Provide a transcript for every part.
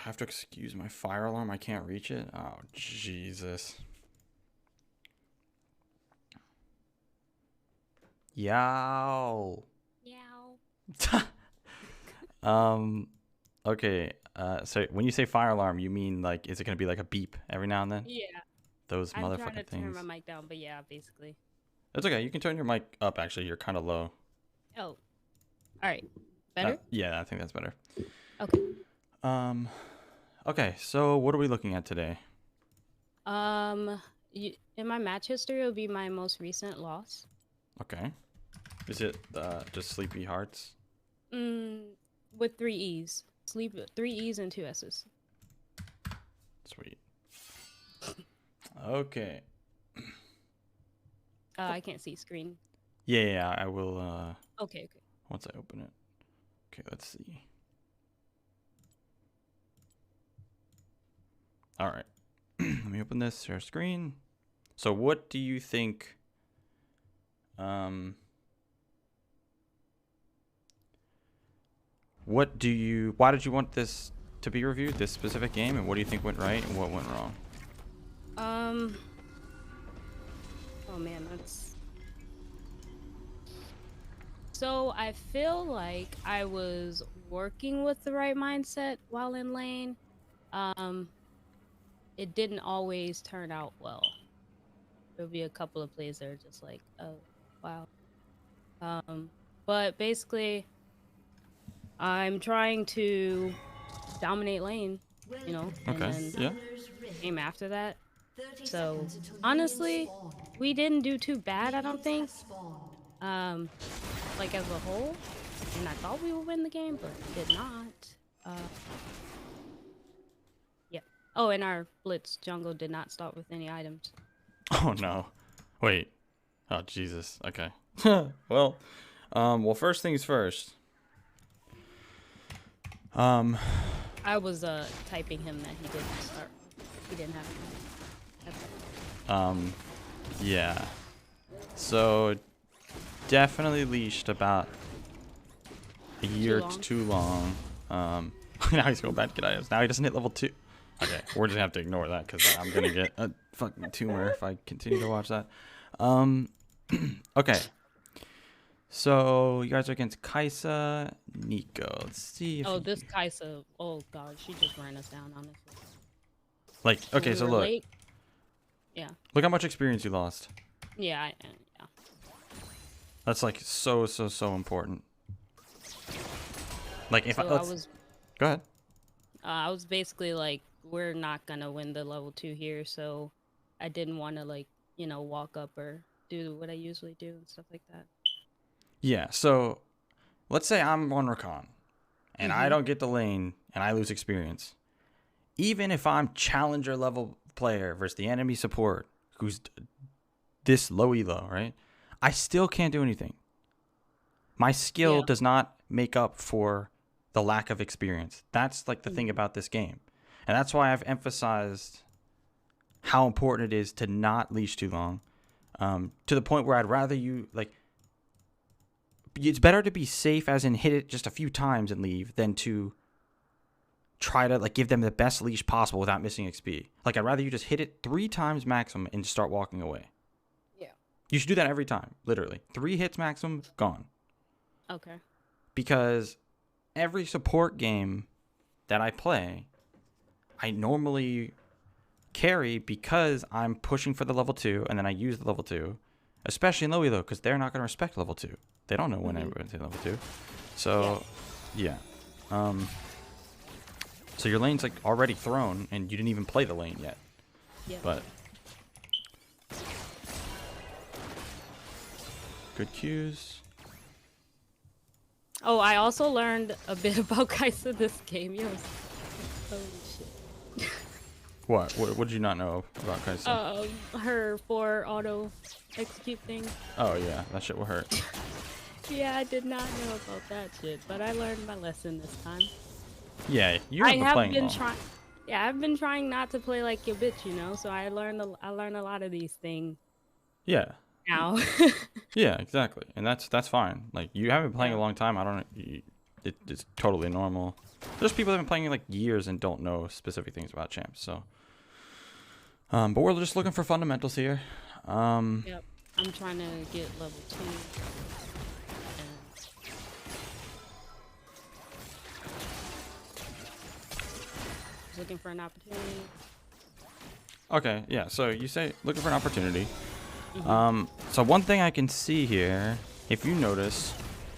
have to excuse my fire alarm. I can't reach it. Oh, Jesus. Yow. Meow. um. Okay. So when you say fire alarm, you mean like, is it gonna be like a beep every now and then? Yeah. Those I'm trying to motherfucking turn my things. mic down, but yeah, basically. It's okay. You can turn your mic up. Actually, you're kind of low. Oh, all right. Better? Yeah, I think that's better. Okay. Um. Okay. So what are we looking at today? In my match history, it'll be my most recent loss. Okay. Is it just Sleepy Hearts? With 3 E's. 3 E's and 2 S's. Sweet. Okay. I can't see screen. Yeah, I will. Okay. Once I open it. Okay, let's see. All right. Let me open this, share screen. So what do you think? Why did you want this to be reviewed, this specific game, and what do you think went right and what went wrong? Oh man, that's... So I feel like I was working with the right mindset while in lane. It didn't always turn out well. There'll be a couple of plays that are just like, oh, wow. But basically, I'm trying to dominate lane, you know, and Okay. then Yeah. aim after that. So honestly, we didn't do too bad, I don't think. Like as a whole, and I thought we would win the game, but did not. Yeah. Oh, and our blitz jungle did not start with any items. Oh no. Wait. Oh Jesus. Okay. Well, first things first. I was typing him that he didn't start. He didn't have anything. Yeah. So definitely leashed about a year to too long. Now he's going back to get items. Now he doesn't hit level 2. Okay, we're just gonna have to ignore that because I'm gonna get a fucking tumor if I continue to watch that. Okay. So you guys are against Kaisa, Nico. Let's see if This Kaisa. Oh god, she just ran us down, honestly. like, okay, so look. Late. Yeah. Look how much experience you lost. Yeah. Yeah. That's like so important. Like if so I was go ahead. I was basically like, we're not gonna win the level 2 here, so I didn't want to like, walk up or do what I usually do and stuff like that. Yeah, so let's say I'm on Rakan and I don't get the lane and I lose experience. Even if I'm challenger level player versus the enemy support who's this low elo, right? I still can't do anything. My skill does not make up for the lack of experience. That's like the thing about this game. And that's why I've emphasized how important it is to not leash too long. To the point where I'd rather you, like, it's better to be safe as in hit it just a few times and leave than to try to like give them the best leash possible without missing XP. Like, I'd rather you just hit it 3 times maximum and start walking away. Yeah. You should do that every time, literally. 3 hits maximum, gone. Okay. Because every support game that I play, I normally carry because I'm pushing for the level 2 and then I use the level 2, especially in low elo because they're not going to respect level 2. They don't know when everyone's in level 2. So, yeah. So your lane's like already thrown and you didn't even play the lane yet. Yeah. But good cues. Oh, I also learned a bit about Kaisa this game. Holy shit. What did you not know about Kaisa? Her 4 auto execute thing. Oh yeah, that shit will hurt. Yeah, I did not know about that shit, but I learned my lesson this time. Yeah, you haven't been playing long. Yeah, I've been trying not to play like a bitch, so I learned a lot of these things. Yeah. Now. Yeah, exactly, and that's fine. Like, you haven't been playing a long time. I don't. it's totally normal. There's people that have been playing like years and don't know specific things about champs. So, but we're just looking for fundamentals here. Yep. I'm trying to get level 2. And just looking for an opportunity. Okay, yeah. So you say looking for an opportunity. So one thing I can see here, if you notice,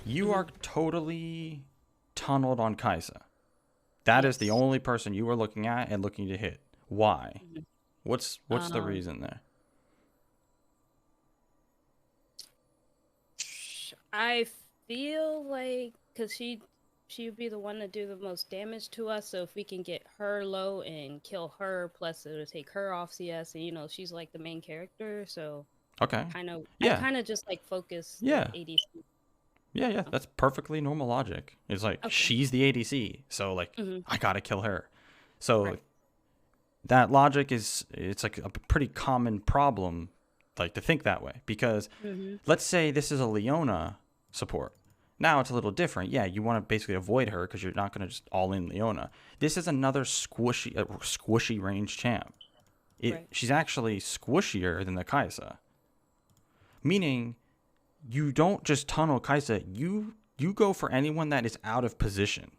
you are totally tunneled on Kaisa. That is the only person you are looking at and looking to hit. Why? What's the reason there? I feel like because she would be the one to do the most damage to us. So if we can get her low and kill her, plus it would take her off CS, and she's like the main character. So Okay. I kind of just like focus the ADC. Yeah, that's perfectly normal logic. It's like she's the ADC, so like I gotta kill her. So that logic it's like a pretty common problem, like to think that way. Because let's say this is a Leona support. Now it's a little different. Yeah, you want to basically avoid her because you're not gonna just all in Leona. This is another squishy range champ. She's actually squishier than the Kaisa. Meaning, you don't just tunnel Kaisa. You go for anyone that is out of position.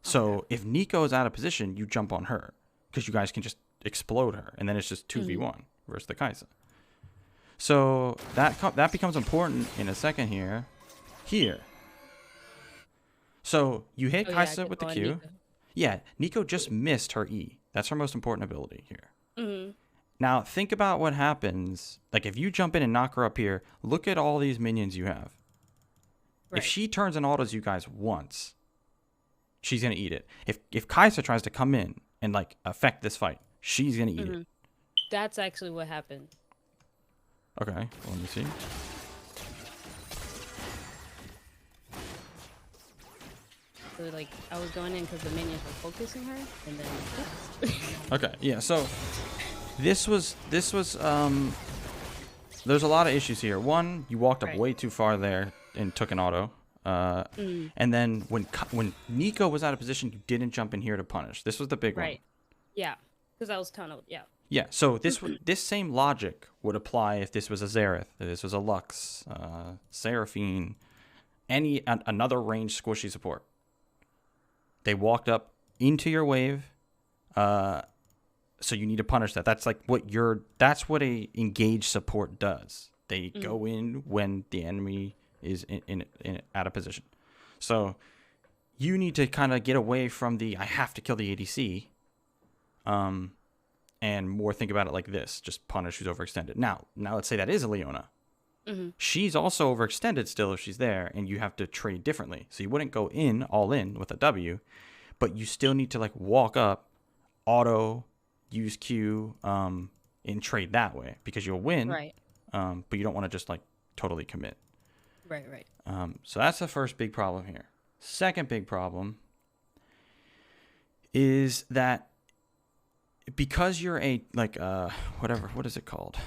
So if Nico is out of position, you jump on her because you guys can just explode her, and then it's just 2v1 versus the Kaisa. So that becomes important in a second here. So you hit Kaisa with the Q. Nico. Yeah, Nico just missed her E. That's her most important ability here. Now, think about what happens. Like, if you jump in and knock her up here, look at all these minions you have. If she turns and autos you guys once, she's going to eat it. If Kaisa tries to come in and, like, affect this fight, she's going to eat it. That's actually what happened. Okay, well, let me see. So, like, I was going in because the minions were focusing her, and then... Okay, yeah, so... This was there's a lot of issues here. One, you walked up way too far there and took an auto. And then when Nico was out of position, you didn't jump in here to punish. This was the big one. Yeah, because I was tunneled. Yeah, so this same logic would apply if this was a Xerath, if this was a Lux, Seraphine, another ranged squishy support. They walked up into your wave, so you need to punish that. That's like that's what a engaged support does. They go in when the enemy is in out of position. So you need to kind of get away from I have to kill the ADC, and more think about it like this: just punish who's overextended. Now let's say that is a Leona. She's also overextended still if she's there, and you have to trade differently. So you wouldn't go all in with a W, but you still need to like walk up, auto, use Q, and trade that way because you'll win. But you don't want to just like totally commit. Right. So that's the first big problem here. Second big problem is that because you're a what is it called?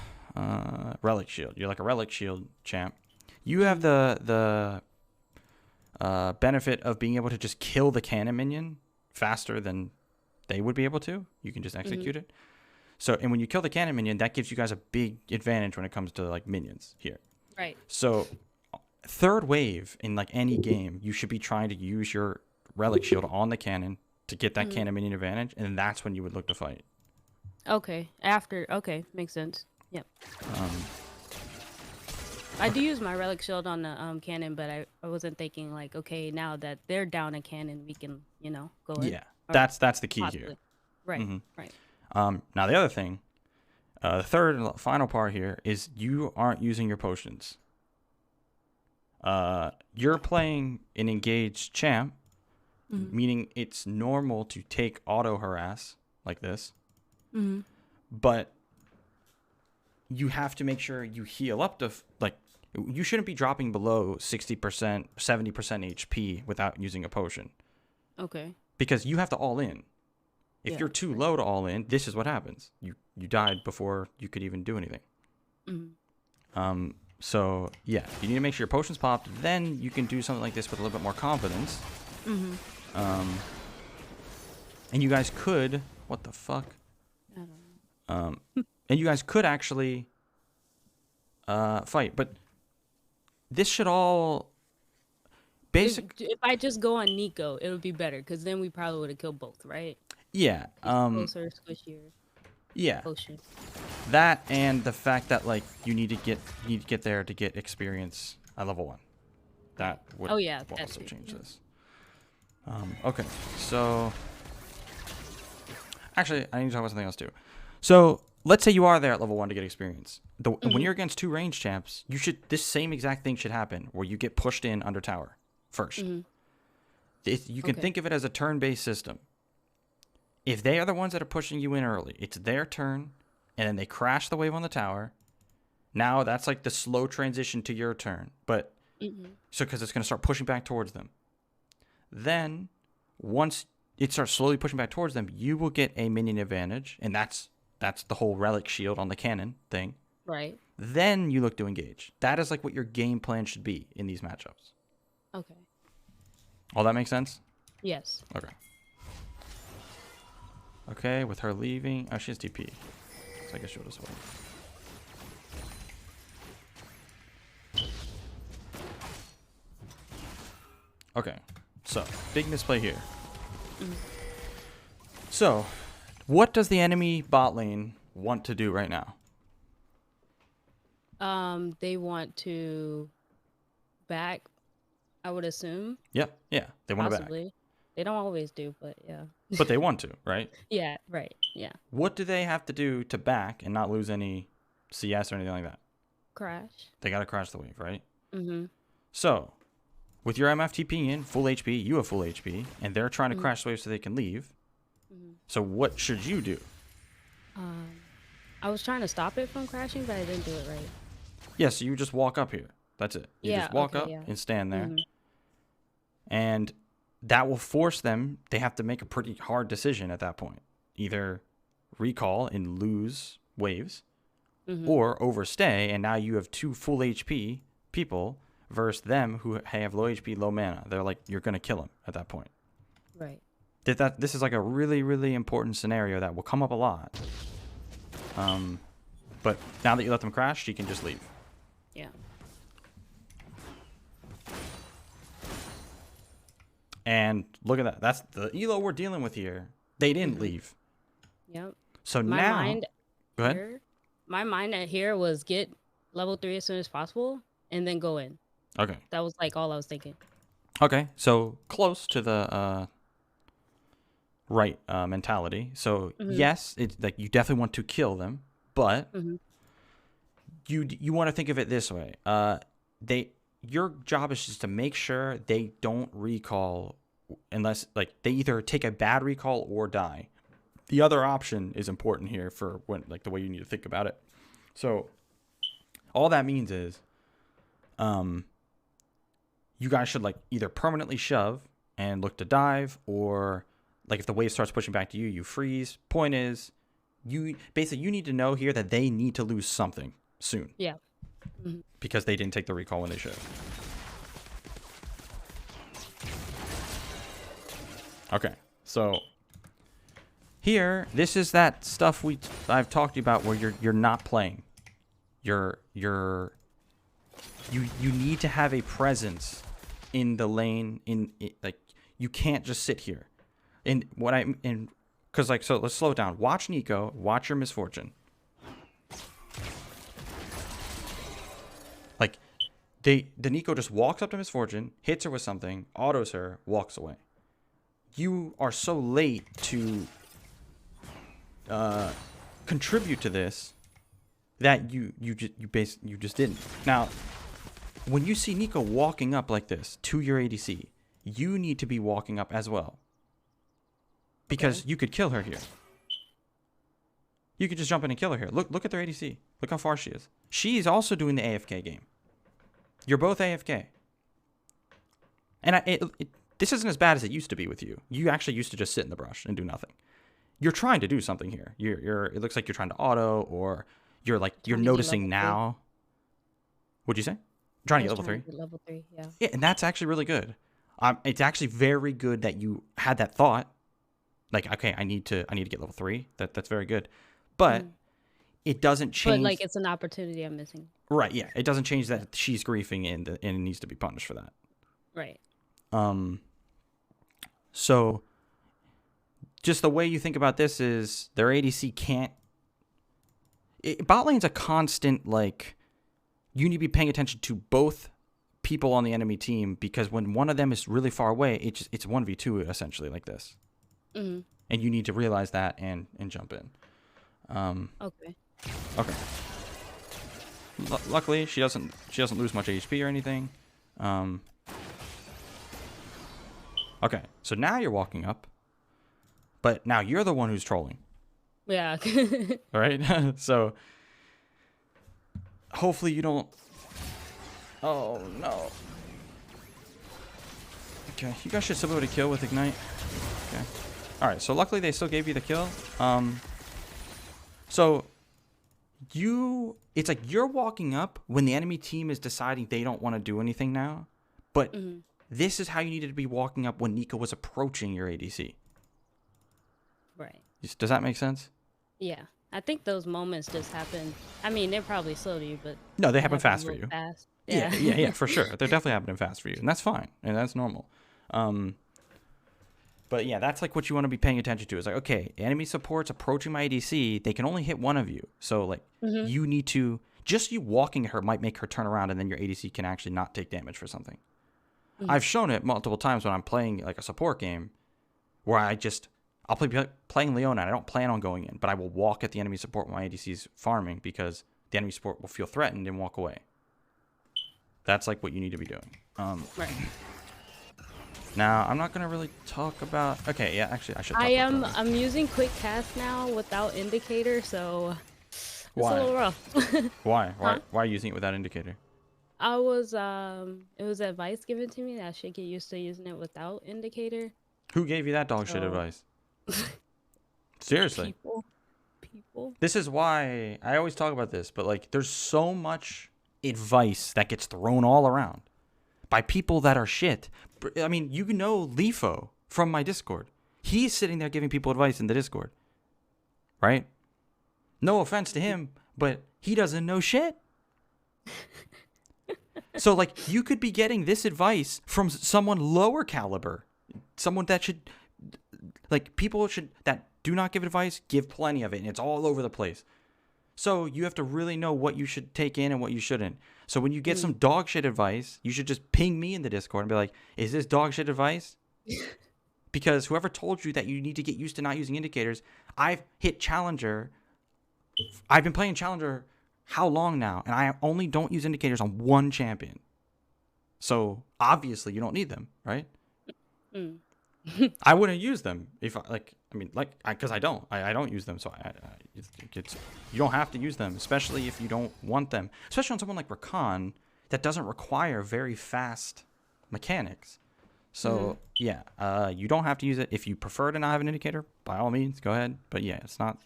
Relic shield. You're like a relic shield champ. You have the benefit of being able to just kill the cannon minion faster than they would be able to. You can just execute it. So, and when you kill the cannon minion, that gives you guys a big advantage when it comes to like minions here. Right. So, third wave in like any game, you should be trying to use your relic shield on the cannon to get that cannon minion advantage, and that's when you would look to fight. Okay. Makes sense. Yep. I do use my relic shield on the cannon, but I wasn't thinking like, okay, now that they're down a cannon, we can go in. Yeah, that's the key here. Right. Right. Now the other thing, the third and final part here is you aren't using your potions. You're playing an engaged champ, meaning it's normal to take auto harass like this, but you have to make sure you heal up to you shouldn't be dropping below 60%, 70% HP without using a potion. Okay. Because you have to all in. If you're too low to all in, this is what happens. You died before you could even do anything. So yeah, you need to make sure your potion's popped. Then you can do something like this with a little bit more confidence. And you guys could, what the fuck? I don't know. And you guys could actually fight, but this should all If I just go on Nico, it would be better because then we probably would have killed both, right? Yeah. Closer, squishier Yeah. potion. That and the fact that like you need to get there to get experience at level 1. That would Oh yeah, will that's also it. change this. Okay, so actually I need to talk about something else too. So let's say you are there at level 1 to get experience. When you're against 2 range champs, this same exact thing should happen where you get pushed in under tower first. You can think of it as a turn-based system. If they are the ones that are pushing you in early, it's their turn, and then they crash the wave on the tower. Now that's like the slow transition to your turn, but so because it's going to start pushing back towards them. Then once it starts slowly pushing back towards them, you will get a minion advantage, and that's the whole relic shield on the cannon thing. Right. Then you look to engage. That is like what your game plan should be in these matchups. Okay. All that makes sense? Yes. Okay. Okay, with her leaving. Oh, she has TP. So I guess she'll just wait. Okay, so big misplay here. So, what does the enemy bot lane want to do right now? They want to back, I would assume. Yep, yeah, they want to back. Possibly. They don't always do, but yeah. But they want to, right? Yeah, right. Yeah. What do they have to do to back and not lose any CS or anything like that? Crash. They got to crash the wave, right? Mm-hmm. So, with your MFTP in full HP, you have full HP, and they're trying to crash the wave so they can leave. So what should you do? I was trying to stop it from crashing, but I didn't do it right. Yeah, so you just walk up here. That's it. You just walk up and stand there. And that will force them, they have to make a pretty hard decision at that point. Either recall and lose waves, or overstay, and now you have 2 full HP people versus them who have low HP, low mana. They're like, you're going to kill them at that point. Right. This is like a really, really important scenario that will come up a lot. But now that you let them crash, you can just leave. Yeah. And look at that. That's the elo we're dealing with here. They didn't leave. Yep. So My now, mind go ahead. here, my mind at here was get level 3 as soon as possible and then go in. Okay. That was like all I was thinking. Okay. So close to the right mentality. So yes, it's like you definitely want to kill them, but you want to think of it this way. Your job is just to make sure they don't recall unless like they either take a bad recall or die. The other option is important here for when like the way you need to think about it. So all that means is you guys should like either permanently shove and look to dive, or like if the wave starts pushing back to you, you freeze. Point is, you need to know here that they need to lose something soon. Yeah. Because they didn't take the recall when they should. Okay, so here, this is that stuff I've talked to you about where you're not playing. You need to have a presence in the lane. Like you can't just sit here. And because like so, let's slow it down. Watch Nico. Watch your misfortune. Like the Nico just walks up to misfortune, hits her with something, autos her, walks away. You are so late to contribute to this that you just didn't. Now, when you see Nico walking up like this to your ADC, you need to be walking up as well. Because you could kill her here. You could just jump in and kill her here. Look at their ADC. Look how far she is. She's also doing the AFK game. You're both AFK. And this isn't as bad as it used to be with you. You actually used to just sit in the brush and do nothing. You're trying to do something here. It looks like you're trying to auto, or you're noticing now. What'd you say? Trying I to get was level trying 3? to get level 3. Yeah. Yeah, and that's actually really good. It's actually very good that you had that thought. Like, okay, I need to get level 3. That's very good. But it doesn't But like, change. it's an opportunity I'm missing. Right, yeah. It doesn't change that she's griefing and it needs to be punished for that. Right. So just the way you think about this is their ADC can't. Bot lane's a constant, like, you need to be paying attention to both people on the enemy team, because when one of them is really far away, it's 1v2 essentially, like this. Mm-hmm. And you need to realize that and jump in. Okay. Okay. Luckily, she doesn't lose much HP or anything. Okay, so now you're walking up, but now you're the one who's trolling. Yeah. All right. So hopefully you don't. Oh no. Okay, you guys should still be able to kill with Ignite. Okay. All right. So luckily they still gave you the kill. So it's like you're walking up when the enemy team is deciding they don't want to do anything now, but this is how you needed to be walking up when Nico was approaching your ADC. Right. Does that make sense? Yeah. I think those moments just happen. I mean, they're probably slow to you, but No, they happen fast for you. Fast. Yeah, for sure. They're definitely happening fast for you, and that's fine, and that's normal. But yeah, that's like what you want to be paying attention to. Is like, okay, enemy support's approaching my ADC. They can only hit one of you, so like you need to just you walking at her might make her turn around, and then your ADC can actually not take damage for something. I've shown it multiple times when I'm playing like a support game, where I'll play playing Leona, and I don't plan on going in, but I will walk at the enemy support when my ADC's farming, because the enemy support will feel threatened and walk away. That's like what you need to be doing. Right. Now, I'm not going to really talk about... Okay, yeah, actually, I should talk about that. I'm using quick cast now without indicator, so it's a little rough. Why? Huh? Why are you using it without indicator? I was it was advice given to me that I should get used to using it without indicator. Who gave you that dog shit advice? Seriously. People. This is why I always talk about this, but like there's so much advice that gets thrown all around by people that are shit. I mean, you know Lifo from my Discord. He's sitting there giving people advice in the Discord. Right? No offense to him, but he doesn't know shit. So like you could be getting this advice from someone lower caliber. Someone that should people that do not give advice, give plenty of it, and it's all over the place. So you have to really know what you should take in and what you shouldn't. So when you get some dog shit advice, you should just ping me in the Discord and be like, is this dog shit advice? Because whoever told you that you need to get used to not using indicators, I've hit Challenger. I've been playing Challenger how long now? And I only don't use indicators on one champion. So obviously you don't need them, right? I wouldn't use them if because I don't use them. So you don't have to use them, especially if you don't want them. Especially on someone like Rakan that doesn't require very fast mechanics. So yeah, you don't have to use it. If you prefer to not have an indicator, by all means, go ahead. But yeah, it's not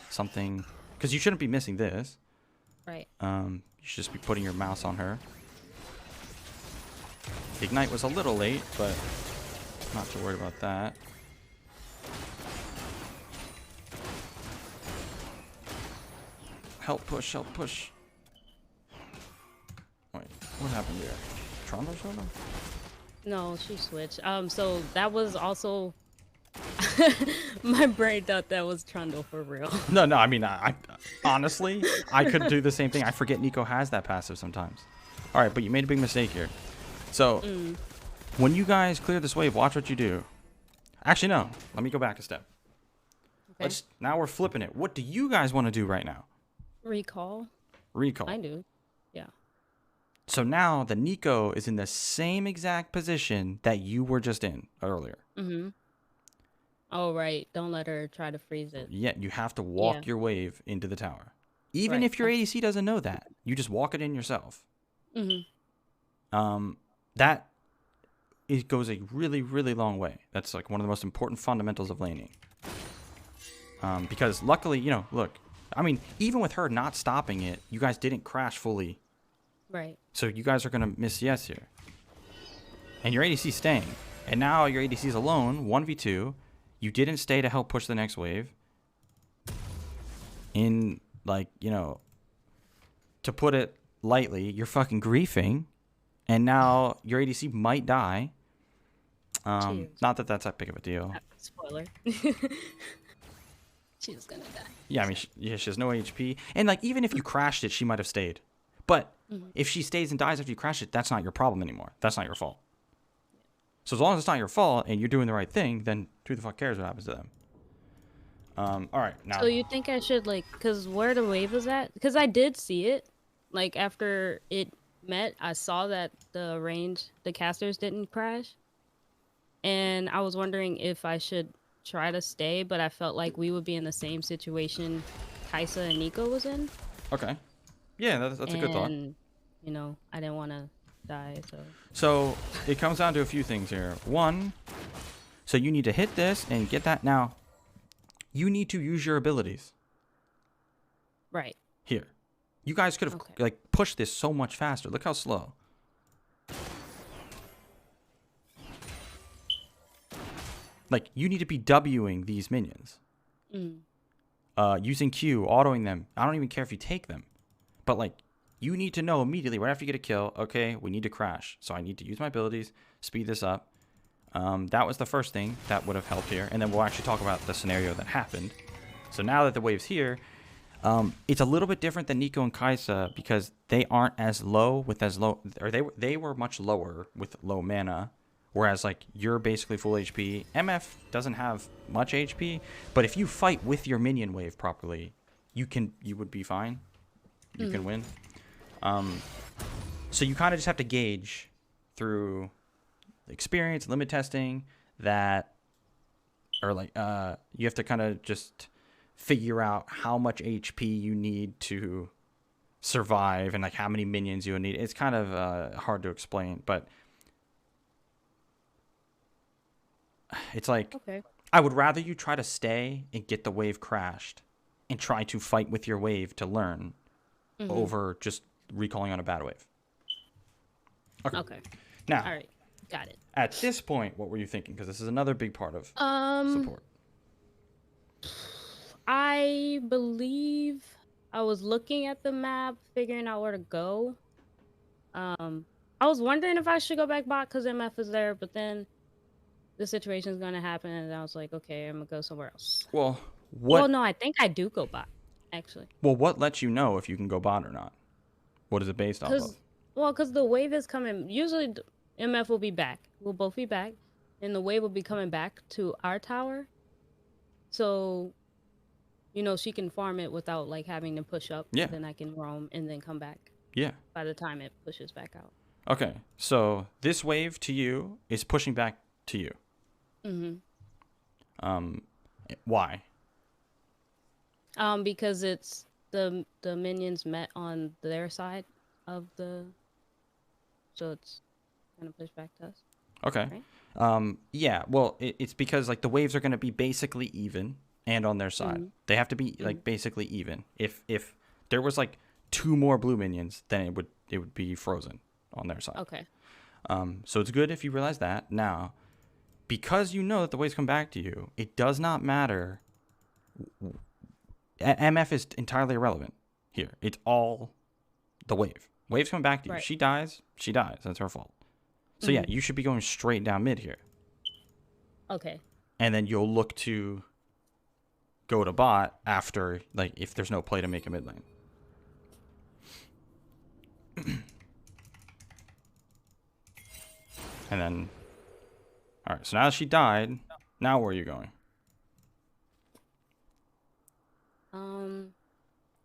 something because you shouldn't be missing this. Right. You should just be putting your mouse on her. Ignite was a little late, but not too worried about that. Help push, help push. Wait, what happened there? Trundle showed him? No, she switched. So that was also my brain thought that was Trundle for real. No, I mean, I honestly, I could do the same thing. I forget Nico has that passive sometimes. All right, but you made a big mistake here. So, when you guys clear this wave, watch what you do. Actually, no. Let me go back a step. Okay. Now we're flipping it. What do you guys want to do right now? Recall. Recall. I do. Yeah. So now the Nico is in the same exact position that you were just in earlier. Oh, right. Don't let her try to freeze it. Yeah, you have to walk your wave into the tower. Even if your ADC doesn't know that, you just walk it in yourself. That it goes a really, really long way. That's like one of the most important fundamentals of laning. Because luckily, look, I mean, even with her not stopping it, you guys didn't crash fully Right. So you guys are going to miss CS here. And your ADC's staying. And now your ADC's alone, 1v2. You didn't stay to help push the next wave. In, like, you know, to put it lightly, you're fucking griefing. And now your ADC might die. Not that that's that big of a deal. Spoiler. She was gonna die. Yeah, I mean, she has no HP. And, like, even if you crashed it, she might have stayed. But if she stays and dies after you crash it, that's not your problem anymore. That's not your fault. So as long as it's not your fault and you're doing the right thing, then who the fuck cares what happens to them? All right, now. So you think I should, like, because where the wave was at? Because I did see it. Like, after it met, I saw that the casters didn't crash. And I was wondering if I should try to stay, but I felt like we would be in the same situation Kaisa and Nico was in. Okay. Yeah, that's a good thought. And, you know, I didn't want to die, so. So it comes down to a few things here. One, so you need to hit this and get that. Now, you need to use your abilities. Right. Here. You guys could have, like, pushed this so much faster. Look how slow. Like, you need to be Wing these minions. Using Q, autoing them. I don't even care if you take them. But, like, you need to know immediately, right after you get a kill, okay, we need to crash. So I need to use my abilities, speed this up. That was the first thing that would have helped here. And then we'll actually talk about the scenario that happened. So now that the wave's here, it's a little bit different than Nico and Kaisa because they aren't as low with as low, or they were much lower with low mana. Whereas, like, you're basically full HP. MF doesn't have much HP, but if you fight with your minion wave properly, you would be fine. You can win. So you kind of just have to gauge through experience, limit testing, that, or like, you have to kind of just figure out how much HP you need to survive and, like, how many minions you would need. It's kind of hard to explain, but it's like, I would rather you try to stay and get the wave crashed and try to fight with your wave to learn over just recalling on a bad wave. Okay. Now, all right, got it. At this point, what were you thinking? Because this is another big part of support. I believe I was looking at the map, figuring out where to go. I was wondering if I should go back bot because MF is there, but then the situation's gonna happen, and I was like, okay, I'm gonna go somewhere else. Well, what? Well, no, I think I do go bot, actually. Well, what lets you know if you can go bot or not? What is it based off of? Well, because the wave is coming. Usually, MF will be back. We'll both be back, and the wave will be coming back to our tower. So, you know, she can farm it without, like, having to push up. Yeah. Then I can roam and then come back. Yeah. By the time it pushes back out. Okay, so this wave to you is pushing back to you. Why? Because it's the minions met on their side of the, so it's gonna push back to us. Okay. Right? Yeah. Well, it's because, like, the waves are gonna be basically even and on their side. They have to be like basically even. If there was, like, 2 more blue minions, then it would be frozen on their side. Okay. So it's good if you realize that. Now, because you know that the waves come back to you, it does not matter. MF is entirely irrelevant here. It's all the wave. Wave's coming back to you. Right. She dies. She dies. That's her fault. So yeah, you should be going straight down mid here. Okay. And then you'll look to go to bot after, like, if there's no play to make a mid lane. And then, all right, so now that she died, now where are you going?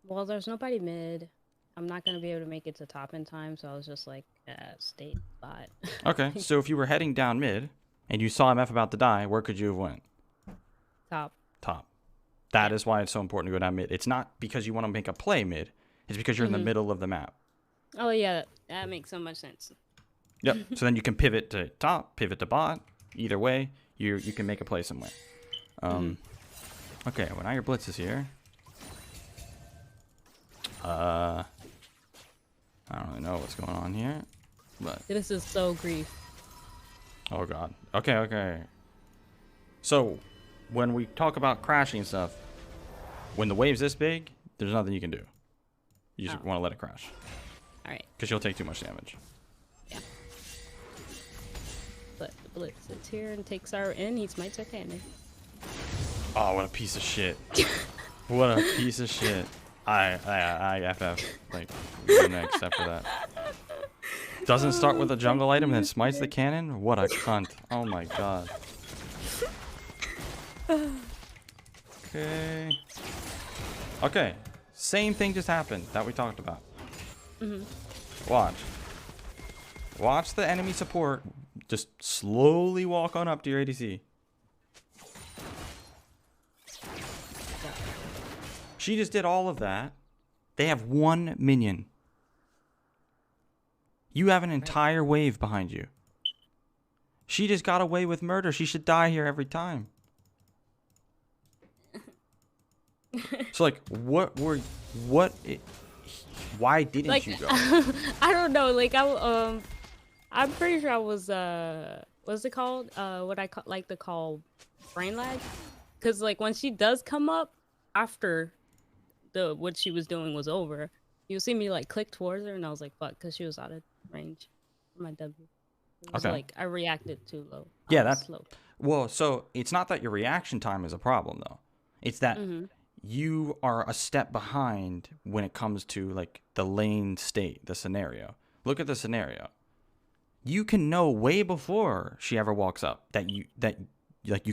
Well, there's nobody mid. I'm not going to be able to make it to top in time, so I was just like, stay bot. Okay, so if you were heading down mid and you saw MF about to die, where could you have went? Top. That is why it's so important to go down mid. It's not because you want to make a play mid. It's because you're in the middle of the map. Oh, yeah, that makes so much sense. Yep. So then you can pivot to top, pivot to bot. Either way, you can make a play somewhere. Okay, well, now your blitz is here. I don't really know what's going on here, but This is so grief. oh god. Okay. So when we talk about crashing and stuff, when the wave's this big, there's nothing you can do. You just want to let it crash. All right. Because you'll take too much damage. Yeah. But the Blitz sits here and takes our in. He smites our cannon. Oh, what a piece of shit. What a piece of shit. I FF. Like, I'm gonna accept for that. Doesn't start with a jungle item and then smites the cannon? What a cunt. Oh my god. Okay. Okay. Same thing just happened that we talked about. Watch. Watch the enemy support just slowly walk on up to your ADC. She just did all of that. They have 1 minion. You have an entire wave behind you. She just got away with murder. She should die here every time. So like, why didn't Like, you go? I don't know. Like, I'm pretty sure I was, what's it called? What I like to call brain lag. Because, like, when she does come up after what she was doing was over, you'll see me, like, click towards her, and I was like, fuck, because she was out of range for my W. It was like, I reacted too low. Yeah, that's slow. Well, so it's not that your reaction time is a problem, though. It's that you are a step behind when it comes to, like, the lane state, the scenario. Look at the scenario. You can know way before she ever walks up that you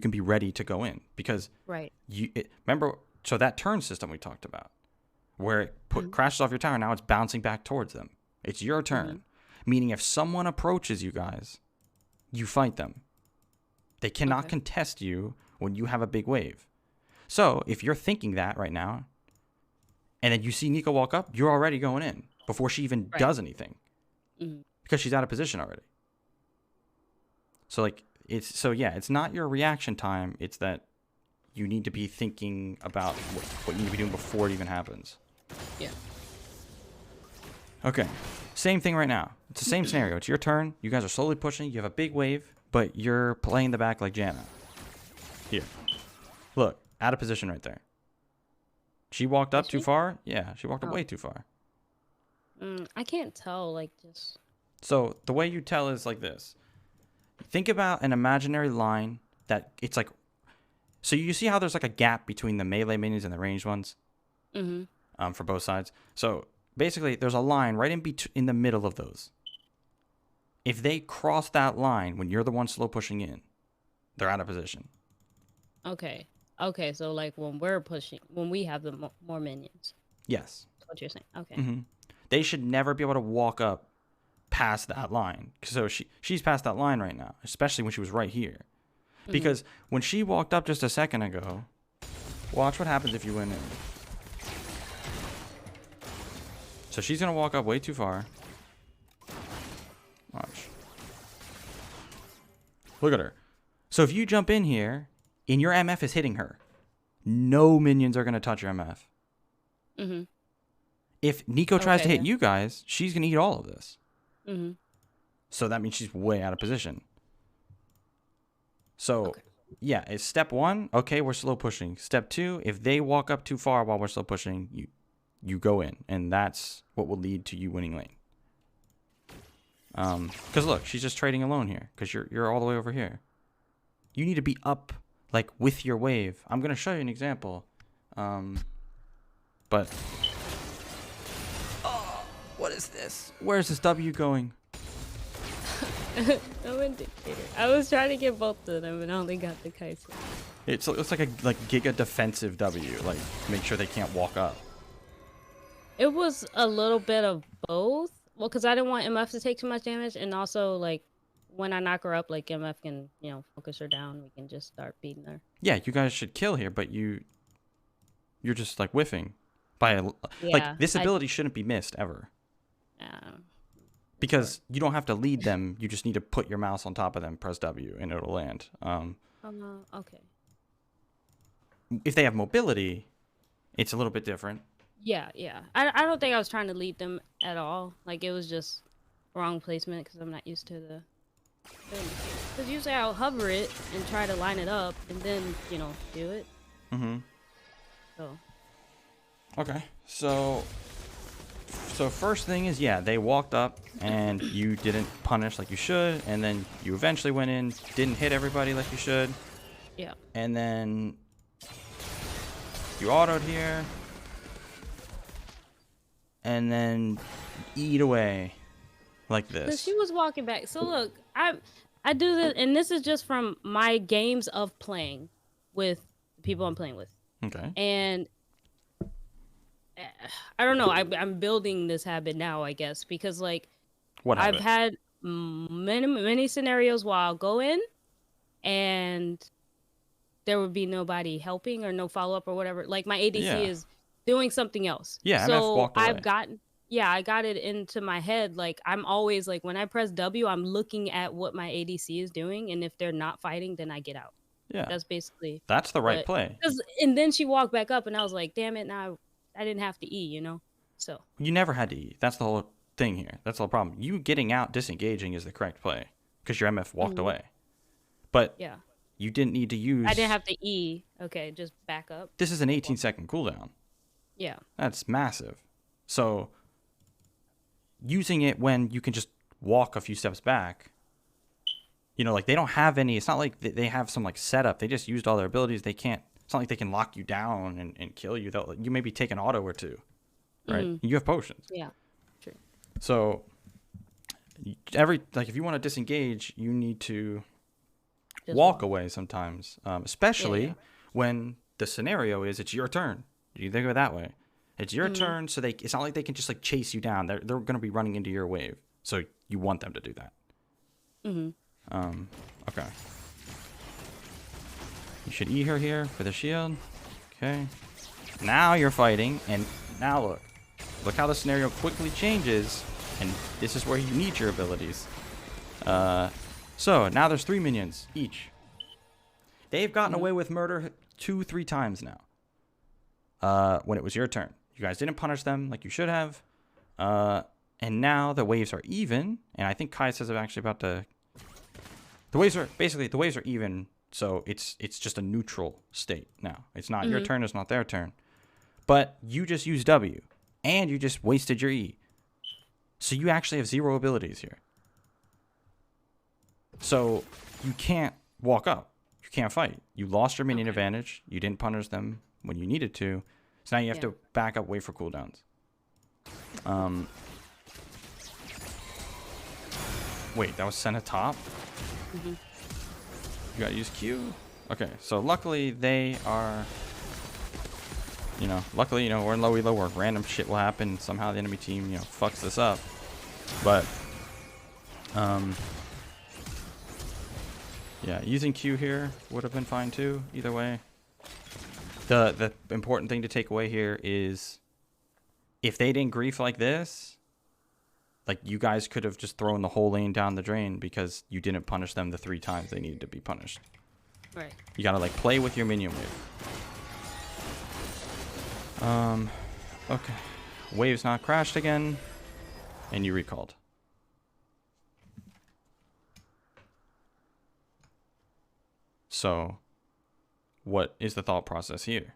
can be ready to go in, because remember, so that turn system we talked about, where it crashes off your tower, now it's bouncing back towards them. It's your turn. Meaning if someone approaches you guys, you fight them. They cannot contest you when you have a big wave. So if you're thinking that right now, and then you see Nico walk up, you're already going in before she even does anything. Because she's out of position already. So like, it's not your reaction time, it's that you need to be thinking about what you need to be doing before it even happens. Yeah. Okay. Same thing right now. It's the same scenario. It's your turn. You guys are slowly pushing. You have a big wave, but you're playing the back like Janna. Here. Look. Out of position right there. She walked up too far? Yeah, she walked up way too far. I can't tell, like, just... So, the way you tell is like this. Think about an imaginary line that it's like... So, you see how there's like a gap between the melee minions and the ranged ones? For both sides. So, basically, there's a line right in the middle of those. If they cross that line when you're the one slow pushing in, they're out of position. Okay, so like when we're pushing, when we have the more minions. Yes. That's what you're saying. Okay. They should never be able to walk up past that line. So she's past that line right now, especially when she was right here. Because when she walked up just a second ago, watch what happens if you went in. So she's going to walk up way too far. Watch. Look at her. So if you jump in here, and your MF is hitting her, no minions are going to touch your MF. If Nico tries to hit you guys, she's going to eat all of this. So that means she's way out of position. So, yeah, it's step 1. Okay, we're slow pushing. Step 2, if they walk up too far while we're slow pushing, you go in. And that's what will lead to you winning lane. Because look, she's just trading alone here. Because you're all the way over here. You need to be up, like, with your wave. I'm going to show you an example. But... Oh, what is this? Where's this W going? No indicator. I was trying to get both of them and I only got the Kaiser. It's like a giga defensive W. Like, make sure they can't walk up. It was a little bit of both. Well, because I didn't want MF to take too much damage, and also, like, when I knock her up, like, MF can, focus her down. We can just start beating her. Yeah, you guys should kill here, but you're just, like, whiffing. Like, this ability shouldn't be missed, ever. Because you don't have to lead them. You just need to put your mouse on top of them, press W, and it'll land. Okay. If they have mobility, it's a little bit different. Yeah, yeah. I don't think I was trying to lead them at all. Like it was just wrong placement because I'm not used to the. Because usually I'll hover it and try to line it up and then do it. Mm-hmm. So Okay. So first thing is, yeah, they walked up and you didn't punish like you should, and then you eventually went in, didn't hit everybody like you should, yeah. and then you autoed here, and then eat away like So this. she was walking back. So look, I do this, and this is just from my games of playing with the people I'm playing with, Okay. and eh, I don't know. I'm building this habit now, I guess, because like What I've habit? had many scenarios where I'll go in and there would be nobody helping or no follow up or whatever. Like my ADC Yeah. is doing something else. Yeah, MF So walked away. I got it into my head. Like I'm always like when I press W, I'm looking at what my ADC is doing, and if they're not fighting, then I get out. Yeah. That's basically That's the right what. play. And then she walked back up, and I was like, damn it, now I didn't have to E. So You never had to eat. That's the whole thing here. That's the whole problem. You getting out, disengaging is the correct play because your MF walked mhm, away. But yeah, you didn't need to I didn't use. have to E. Okay, just back up. This is an 18-second cooldown. Yeah. That's massive. So using it when you can just walk a few steps back, like they don't have any. It's not like they have some like setup. They just used all their abilities. They can't. It's not like they can lock you down and kill you. You maybe take an auto or two, right? Mm-hmm. You have potions. Yeah. True. So if you want to disengage, you need to Just walk walk. away sometimes, Yeah. Yeah. especially when the scenario is it's your turn. You think of it that way. It's your Mm-hmm. turn, so it's not like they can just like chase you down. They're going to be running into your wave, so you want them to do that. Mm-hmm. Okay. You should E her here for the shield. Okay. Now you're fighting, and now look how the scenario quickly changes, and this is where you need your abilities. So now there's 3 minions each. They've gotten away with murder 2-3 times now. When it was your turn, you guys didn't punish them like you should have, and now the waves are even. And I think Kai says I'm actually about to. The waves are even, so it's just a neutral state now. It's not your turn, it's not their turn, but you just used W, and you just wasted your E, so you actually have 0 abilities here. So you can't walk up. You can't fight. You lost your minion advantage. You didn't punish them when you needed to. So now you have to back up, wait for cooldowns. Wait, that was sent atop? Mm-hmm. You gotta use Q? Okay, so luckily they are... luckily, we're in low elo where random shit will happen. Somehow the enemy team, fucks this up. But, yeah, using Q here would have been fine too, either way. The important thing to take away here is if they didn't grief like this, like you guys could have just thrown the whole lane down the drain because you didn't punish them the 3 times they needed to be punished. Right. You gotta like play with your minion wave. Okay. Wave's not crashed again. And you recalled. So, what is the thought process here?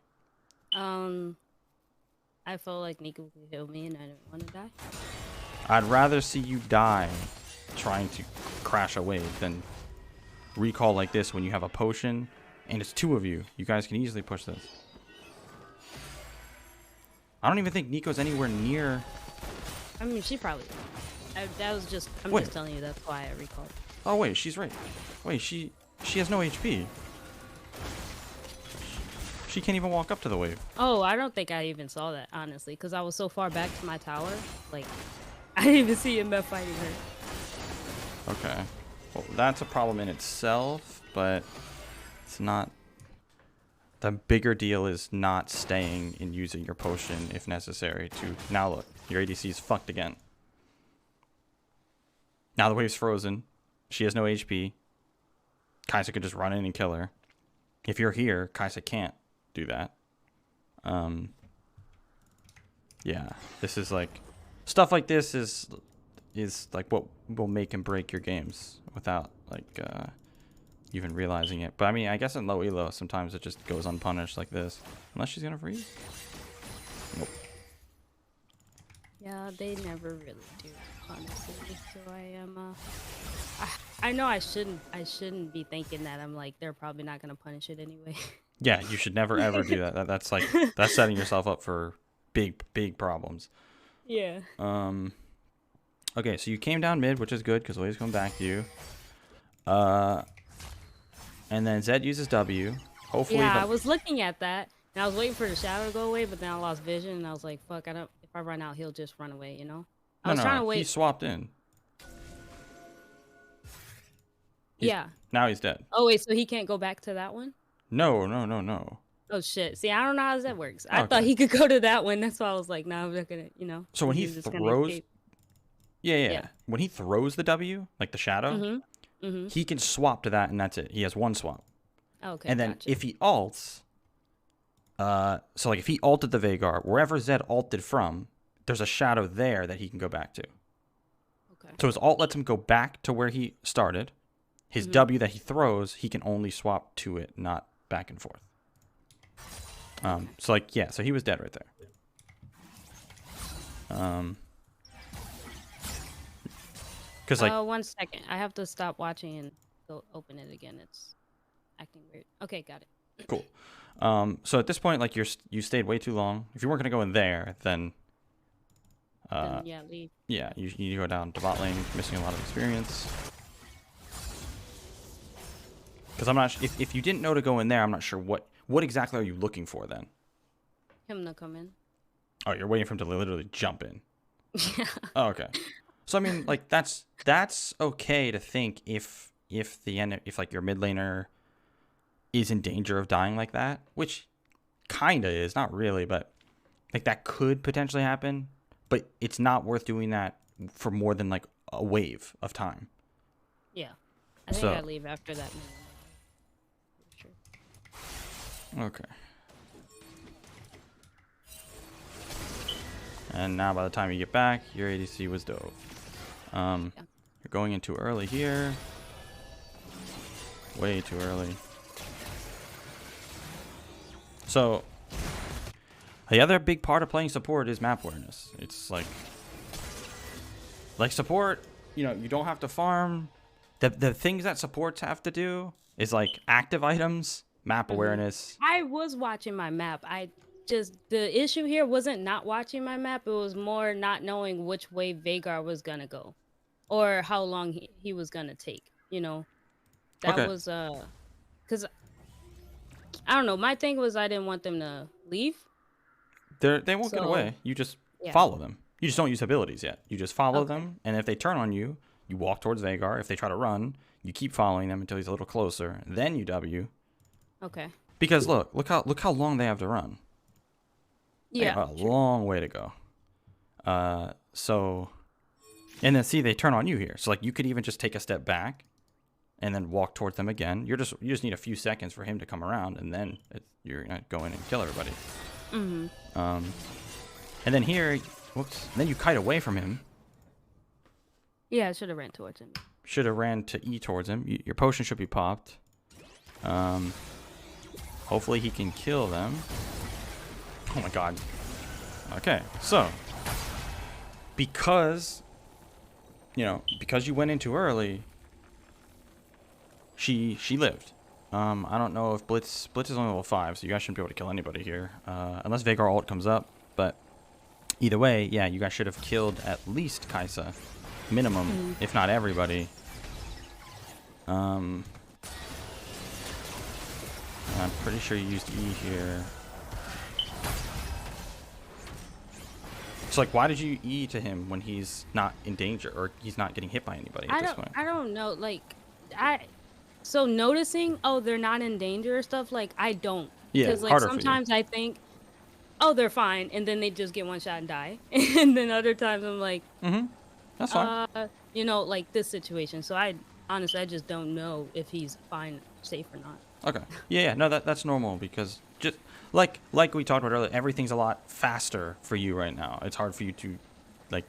I felt like Nico could heal me, and I didn't want to die. I'd rather see you die trying to crash a wave than recall like this when you have a potion and it's 2 of you. You guys can easily push this. I don't even think Nico's anywhere near. I mean, she probably. That was just. I'm Wait. just telling you. That's why I recalled. Oh wait, she's right. Wait, she has no HP. She can't even walk up to the wave. Oh, I don't think I even saw that, honestly, because I was so far back to my tower. Like, I didn't even see MF fighting her. Okay. Well, that's a problem in itself, but it's not. The bigger deal is not staying and using your potion if necessary to. Now look, your ADC is fucked again. Now the wave's frozen. She has no HP. Kai'Sa could just run in and kill her. If you're here, Kai'Sa can't do that. Yeah, this is like stuff like this is like what will make and break your games without like even realizing it. But I mean, I guess in low elo sometimes it just goes unpunished like this, unless she's gonna freeze. Nope. Yeah, they never really do, honestly. So I am. I know I shouldn't be thinking that. I'm like, they're probably not gonna punish it anyway. Yeah, you should never ever do that. That's like that's setting yourself up for big problems. Yeah. Okay, so you came down mid, which is good because Wave's coming back to you. And then Zed uses W. Hopefully, Yeah, I was looking at that, and I was waiting for the shadow to go away, but then I lost vision, and I was like, "Fuck! I don't. If I run out, he'll just run away." You know. I was trying to he wait. swapped in. Yeah. Now he's dead. Oh wait, so he can't go back to that one? No. Oh shit! See, I don't know how that works. I Okay. thought he could go to that one. That's why I was like, "No, I'm not gonna." You know. So when he he's just gonna throws, escape. yeah. When he throws the W, like the shadow, he can swap to that, and that's it. He has one swap. Okay. And then gotcha. if he ults, so like if he ulted the Veigar, wherever Zed ulted from, there's a shadow there that he can go back to. Okay. So his ult lets him go back to where he started. His W that he throws, he can only swap to it, not back and forth. So like, yeah, so he was dead right there. Because like, 1 second. I have to stop watching and go open it again. It's acting weird. Okay, got it. cool. So at this point, like you stayed way too long. If you weren't gonna go in there, then yeah, leave. yeah, you need to go down to bot lane, missing a lot of experience. Because I'm not if you didn't know to go in there, I'm not sure what exactly are you looking for then. Him to come in. Oh, you're waiting for him to literally jump in. Yeah. Oh, okay. So I mean, like that's okay to think if like your mid laner is in danger of dying like that, which kinda is, not really, but like that could potentially happen, but it's not worth doing that for more than like a wave of time. Yeah. I think I leave after that minute. Sure. Okay. And now by the time you get back, your ADC was dove. You're going in too early here. Way too early. So, the other big part of playing support is map awareness. It's like support, you don't have to farm. The things that supports have to do is like active items, map awareness. I was watching my map. The issue here wasn't not watching my map. It was more not knowing which way Veigar was gonna go, or how long he was gonna take. That was because I don't know. My thing was I didn't want them to leave. They won't get away. You just follow them. You just don't use abilities yet. You just follow them, and if they turn on you, you walk towards Veigar. If they try to run, you keep following them until he's a little closer. Then you W. Okay. Because look how long they have to run. Yeah. They have a long way to go. So, and then see they turn on you here. So like you could even just take a step back, and then walk towards them again. You just need a few seconds for him to come around, and then you're gonna go in and kill everybody. And then here, whoops. And then you kite away from him. Yeah, I should have ran towards him. Should have ran to E towards him. Your potion should be popped. Hopefully he can kill them. Oh my god. Okay, so because you went in too early, she lived. I don't know if Blitz is only level 5, so you guys shouldn't be able to kill anybody here, unless Veigar ult comes up. But either way, yeah, you guys should have killed at least Kai'Sa, minimum, if not everybody. I'm pretty sure you used E here. So like, why did you E to him when he's not in danger or he's not getting hit by anybody at this point? I don't know. Like, so noticing, they're not in danger or stuff, like, I don't. Yeah, because like harder for you. sometimes I think, they're fine, and then they just get one shot and die. And then other times I'm like, That's fine. like this situation. So I Honestly, I just don't know if he's fine, safe or not. Okay. Yeah. No, that's normal because just like we talked about earlier, everything's a lot faster for you right now. It's hard for you to like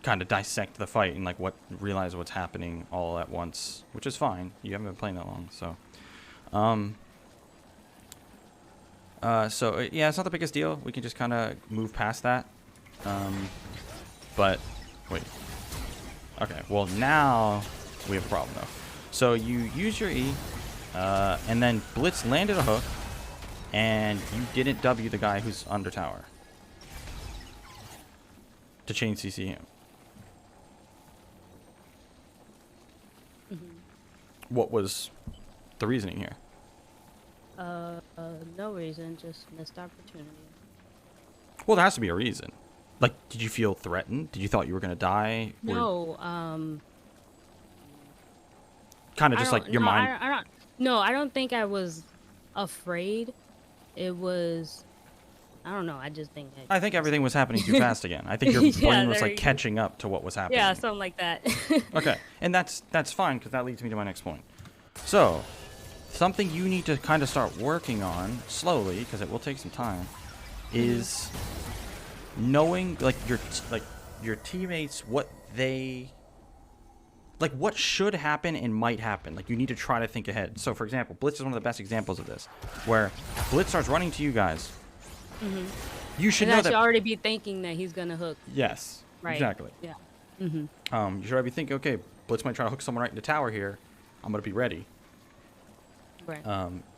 kind of dissect the fight and like realize what's happening all at once, which is fine. You haven't been playing that long, so. Yeah, it's not the biggest deal. We can just kind of move past that. But wait. Okay. Well, now we have a problem though. So you use your E, and then Blitz landed a hook, and you didn't W the guy who's under tower to chain CC him. What was the reasoning here? No reason, just missed opportunity. Well, there has to be a reason. Like, did you feel threatened? Did you thought you were gonna die? No, kind of just like your mind. I don't think I was afraid. It was, I don't know. I just think. I think everything was happening too fast again. I think your brain was like catching up to what was happening. Yeah, something like that. Okay, and that's fine because that leads me to my next point. So, something you need to kind of start working on slowly because it will take some time is knowing like your teammates what should happen and might happen. Like you need to try to think ahead. So for example, Blitz is one of the best examples of this, where Blitz starts running to you guys. You should know that should already be thinking that he's gonna hook. Yes, right. Exactly. Yeah. You should already be thinking, okay, Blitz might try to hook someone right in the tower here. I'm gonna be ready. Right.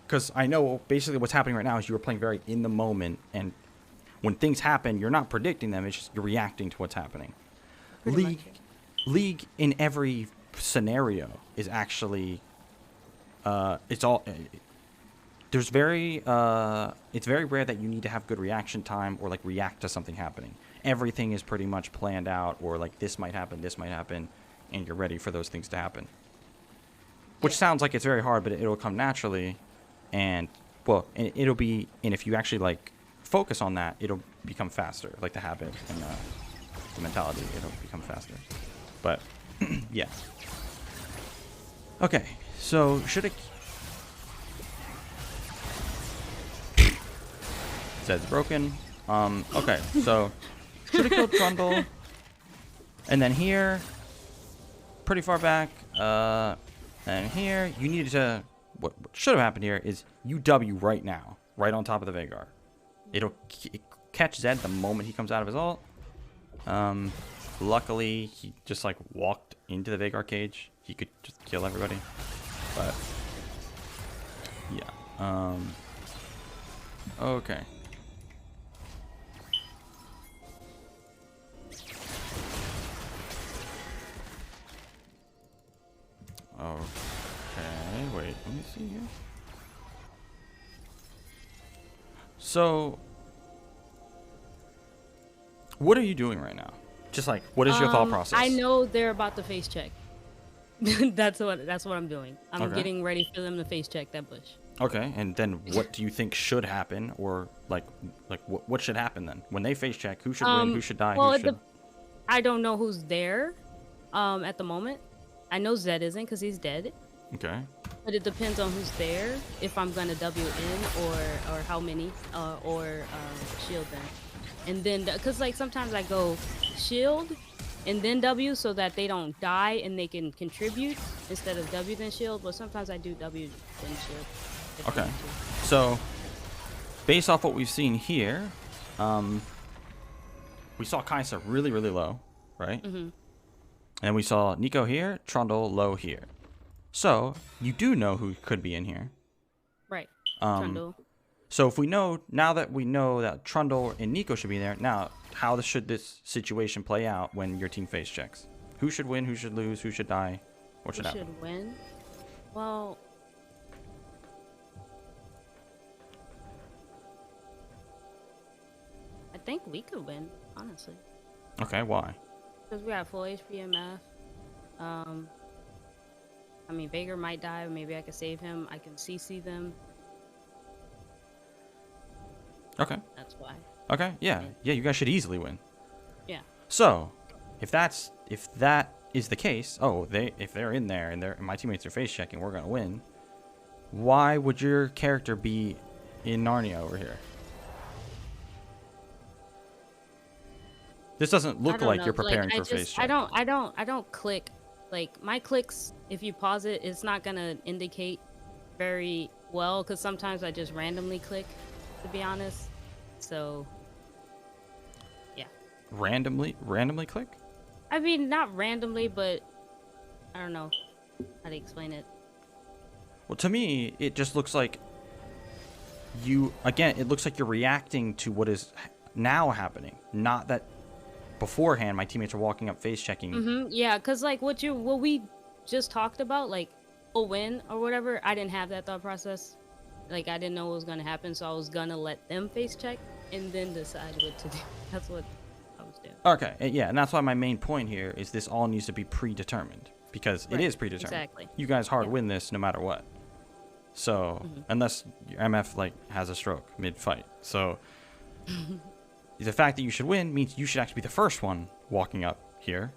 Because I know basically what's happening right now is you were playing very in the moment, and when things happen, you're not predicting them. It's just you're reacting to what's happening. League in every scenario is actually, it's very rare that you need to have good reaction time or like react to something happening. Everything is pretty much planned out, or like this might happen, and you're ready for those things to happen. Which sounds like it's very hard, but it'll come naturally, and if you actually like focus on that, it'll become faster. Like the habit and the mentality, it'll become faster. But yeah. Okay, so should it? Zed's broken. Okay, so should have killed Trundle, and then here, pretty far back. And here, you needed to... What should have happened here is you W right now. Right on top of the Veigar. It'll catch Zed the moment he comes out of his ult. Luckily, he just, like, walked into the Veigar cage. He could just kill everybody. But... yeah. Okay. Okay, wait, let me see here. So, what are you doing right now? Just like, what is your thought process? I know they're about to face check. That's what I'm doing. I'm getting ready for them to face check that bush. Okay, and then what do you think should happen, or like what should happen then when they face check? Who should win? Who should die? Well, I don't know who's there, at the moment. I know Zed isn't because he's dead. Okay. But it depends on who's there. If I'm gonna W in or how many or shield them, and then because like sometimes I go shield and then W so that they don't die and they can contribute instead of W then shield. But sometimes I do W then shield. Okay. So based off what we've seen here, we saw Kaisa really low, right? And we saw Nico here, Trundle low here. So, you do know who could be in here. Right. Trundle. So if we know, now that we know that Trundle and Nico should be there, now how should this situation play out when your team face checks? Who should win, who should lose, who should die, what should happen? Who should win? Well... I think we could win, honestly. Okay, why? Because we have full HP and math. I mean, Veigar might die. Maybe I could save him. I can CC them. Okay. That's why. Okay, yeah. Yeah, you guys should easily win. Yeah. So, if that is the case, if they're in there and my teammates are face checking, we're gonna win. Why would your character be in Narnia over here? This doesn't look like you're preparing for face check. I don't click. Like, my clicks, if you pause it, it's not gonna indicate very well, because sometimes I just randomly click, to be honest. So, yeah. Randomly click? I mean, not randomly, but I don't know how to explain it. Well, to me, it just looks like it looks like you're reacting to what is now happening, not that beforehand my teammates are walking up face checking. Yeah, because like what we just talked about, like a win or whatever, I didn't have that thought process. Like, I didn't know what was going to happen, so I was going to let them face check and then decide what to do. That's what I was doing. Okay, yeah, and that's why my main point here is this all needs to be predetermined, because it is predetermined. Exactly. You guys win this no matter what. So, unless your MF like has a stroke mid-fight. So, the fact that you should win means you should actually be the first one walking up here.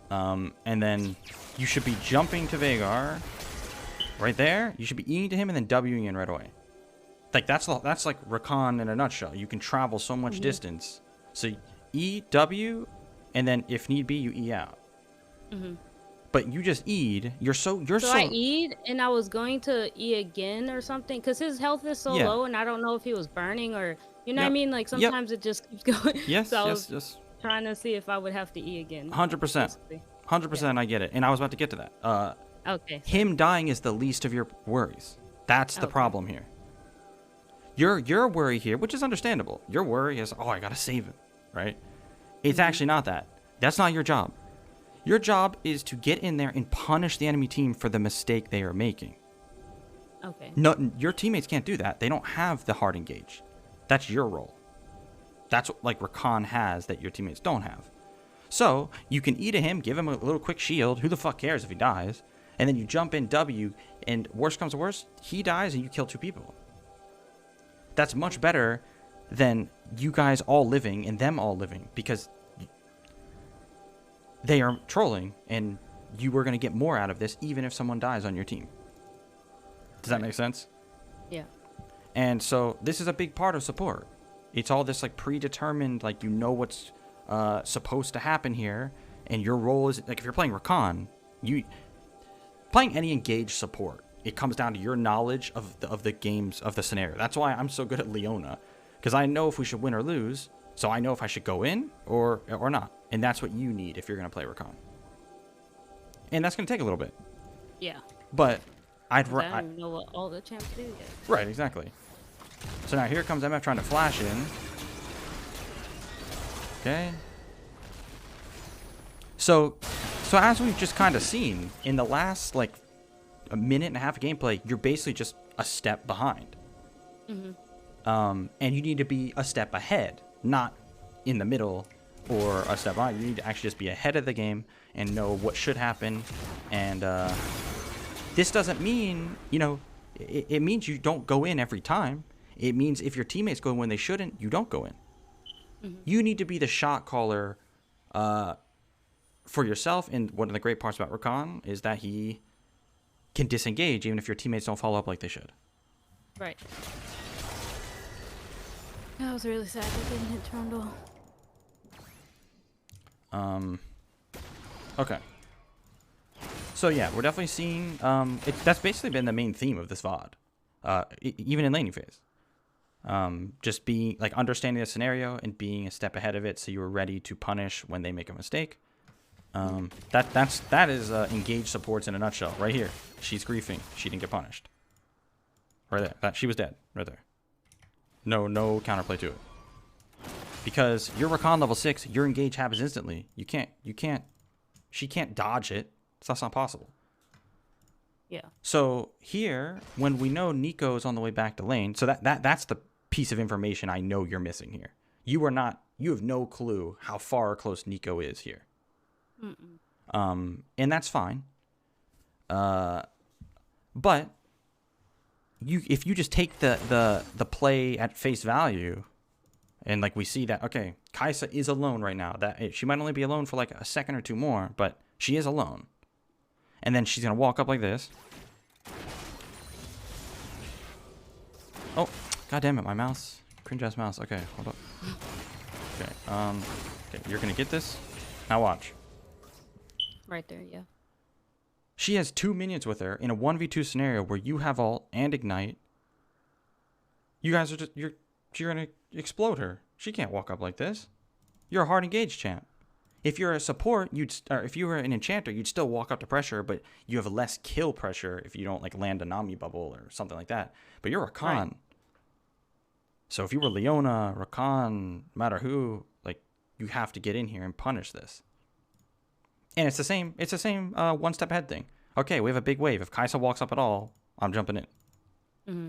And then you should be jumping to Vhagar right there. You should be E'ing to him and then Wing in right away. Like, that's like Rakan in a nutshell. You can travel so much distance. So E, W, and then if need be, you E out. But you just E'd. So I E'd, and I was going to E again or something, because his health is so low, and I don't know if he was burning or, you know what I mean? Like, sometimes it just keeps going. Yes, so I was trying to see if I would have to E again. 100%. 100%, I get it. And I was about to get to that. Okay. Him dying is the least of your worries. That's the problem here. Your worry here, which is understandable. Your worry is, I gotta save him, right? It's actually not that. That's not your job. Your job is to get in there and punish the enemy team for the mistake they are making. Okay. No, your teammates can't do that. They don't have the hard engage. That's your role. That's what, like, Rakan has that your teammates don't have. So, you can E to him, give him a little quick shield. Who the fuck cares if he dies? And then you jump in W, and worst comes to worst, he dies and you kill 2 people. That's much better than you guys all living and them all living, because they are trolling, and you were going to get more out of this even if someone dies on your team. Does that make sense? Yeah. And so this is a big part of support. It's all this like predetermined, like, you know what's supposed to happen here, and your role is, like, if you're playing Rakan, playing any engaged support, it comes down to your knowledge of the games, of the scenario. That's why I'm so good at Leona, because I know if we should win or lose, so I know if I should go in or not. And that's what you need if you're going to play Rakan. And that's going to take a little bit. Yeah. But I don't even know what all the champs do yet. Right, exactly. So now here comes MF trying to flash in. Okay. So as we've just kind of seen, in the last, like, a minute and a half of gameplay, you're basically just a step behind. And you need to be a step ahead, not in the middle or a step behind. You need to actually just be ahead of the game and know what should happen. And this doesn't mean, it means you don't go in every time. It means if your teammates go in when they shouldn't, you don't go in. You need to be the shot caller for yourself. And one of the great parts about Rakan is that he can disengage even if your teammates don't follow up like they should. Right. That was really sad I didn't hit Trundle. Okay. So yeah, we're definitely seeing, that's basically been the main theme of this VOD. Even in laning phase. Just being, like, understanding the scenario and being a step ahead of it so you were ready to punish when they make a mistake. That is engaged supports in a nutshell. Right here. She's griefing. She didn't get punished. Right there. She was dead. Right there. No counterplay to it. Because you're Rakan level 6, your engage happens instantly. She can't dodge it. So that's not possible. Yeah. So here, when we know Nico's on the way back to lane, so that's the piece of information I know you're missing here. You have no clue how far or close Nico is here. And that's fine. But if you just take the play at face value, and, like, we see that, okay, Kai'Sa is alone right now. That she might only be alone for like a second or two more, but She is alone. And then she's going to walk up like this. Oh, god damn it, my mouse. Cringe-ass mouse. Okay, hold up. Okay, okay, you're going to get this. Now watch. Right there, yeah. She has 2 minions with her in a 1v2 scenario where you have ult and ignite. You guys are just, you're going to explode her. She can't walk up like this. You're a hard engaged champ. If you're a support, or if you were an enchanter, you'd still walk up to pressure, but you have less kill pressure if you don't like land a Nami bubble or something like that. But you're Rakan. Right. So if you were Leona, Rakan, no matter who, like you have to get in here and punish this. And it's the same one step ahead thing. Okay, we have a big wave. If Kai'Sa walks up at all, I'm jumping in. Mm-hmm.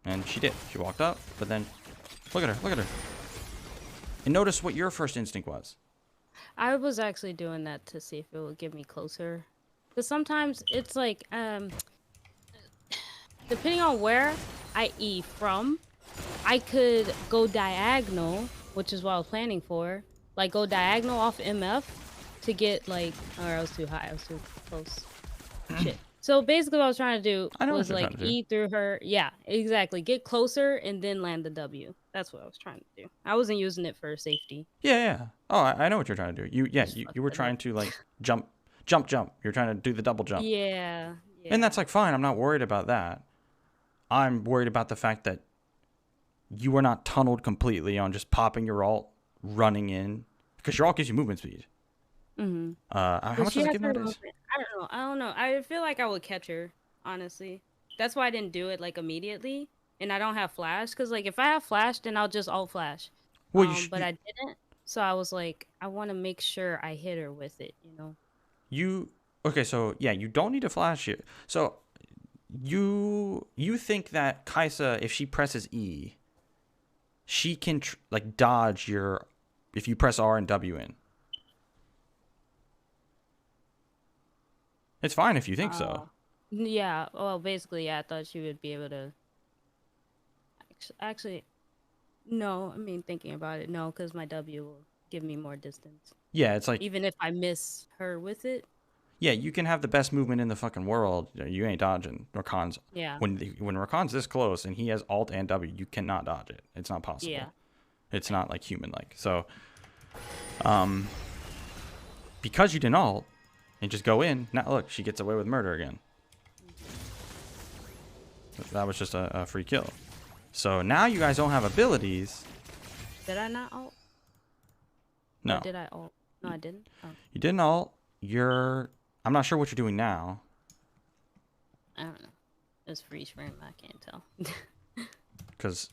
And she did. She walked up, but then look at her. And notice what your first instinct was. I was actually doing that to see if it would get me closer. Because sometimes it's like, depending on where I E from, I could go diagonal, which is what I was planning for. Like, go diagonal off MF to get, like, or I was too high. I was too close. Shit. So basically what I was trying to do was, like, E through her. Yeah, exactly. Get closer and then land the W. That's what I was trying to do. I wasn't using it for safety. Yeah. Oh, I know what you're trying to do. You were trying to, like, jump. You're trying to do the double jump. Yeah. And that's, like, fine. I'm not worried about that. I'm worried about the fact that you are not tunneled completely on just popping your ult, running in. Because your ult gives you movement speed. Mm-hmm. How much does it give nowadays? I don't know. I feel like I would catch her, honestly. That's why I didn't do it, like, immediately. And I don't have flash. Because, like, if I have flash, then I'll just ult flash. Well, but I didn't. So I was like, I want to make sure I hit her with it, you know? Okay, so, yeah, you don't need to flash it. So, you think that Kai'Sa, if she presses E, she can, like, dodge your... If you press R and W in. It's fine if you think so. Yeah. Well, basically, yeah, I thought she would be able to... Actually, no. I mean, thinking about it, no, because my W will give me more distance. Yeah, it's like... Even if I miss her with it. Yeah, you can have the best movement in the fucking world. You ain't dodging Rakan's. Yeah. When Rakan's this close and he has alt and W, you cannot dodge it. It's not possible. Yeah. It's not, like, human-like. So, because you didn't alt and just go in, now look, she gets away with murder again. That was just a free kill. So now you guys don't have abilities. Did I not alt? No. Or did I alt? No, I didn't. Oh. You didn't alt. I'm not sure what you're doing now. I don't know. It's freeze frame. I can't tell. Because,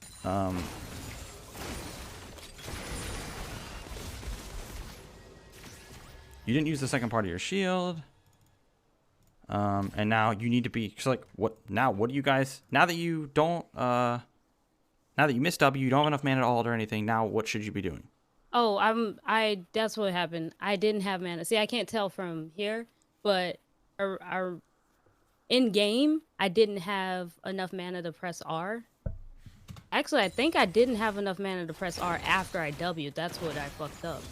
you didn't use the second part of your shield. And now you need to be... So, like, what do you guys... Now that you don't... now that you missed W, you don't have enough mana to ult or anything, now what should you be doing? Oh, that's what happened. I didn't have mana. See, I can't tell from here, but in game, I didn't have enough mana to press R. Actually, I think I didn't have enough mana to press R after I W'd. That's what I fucked up.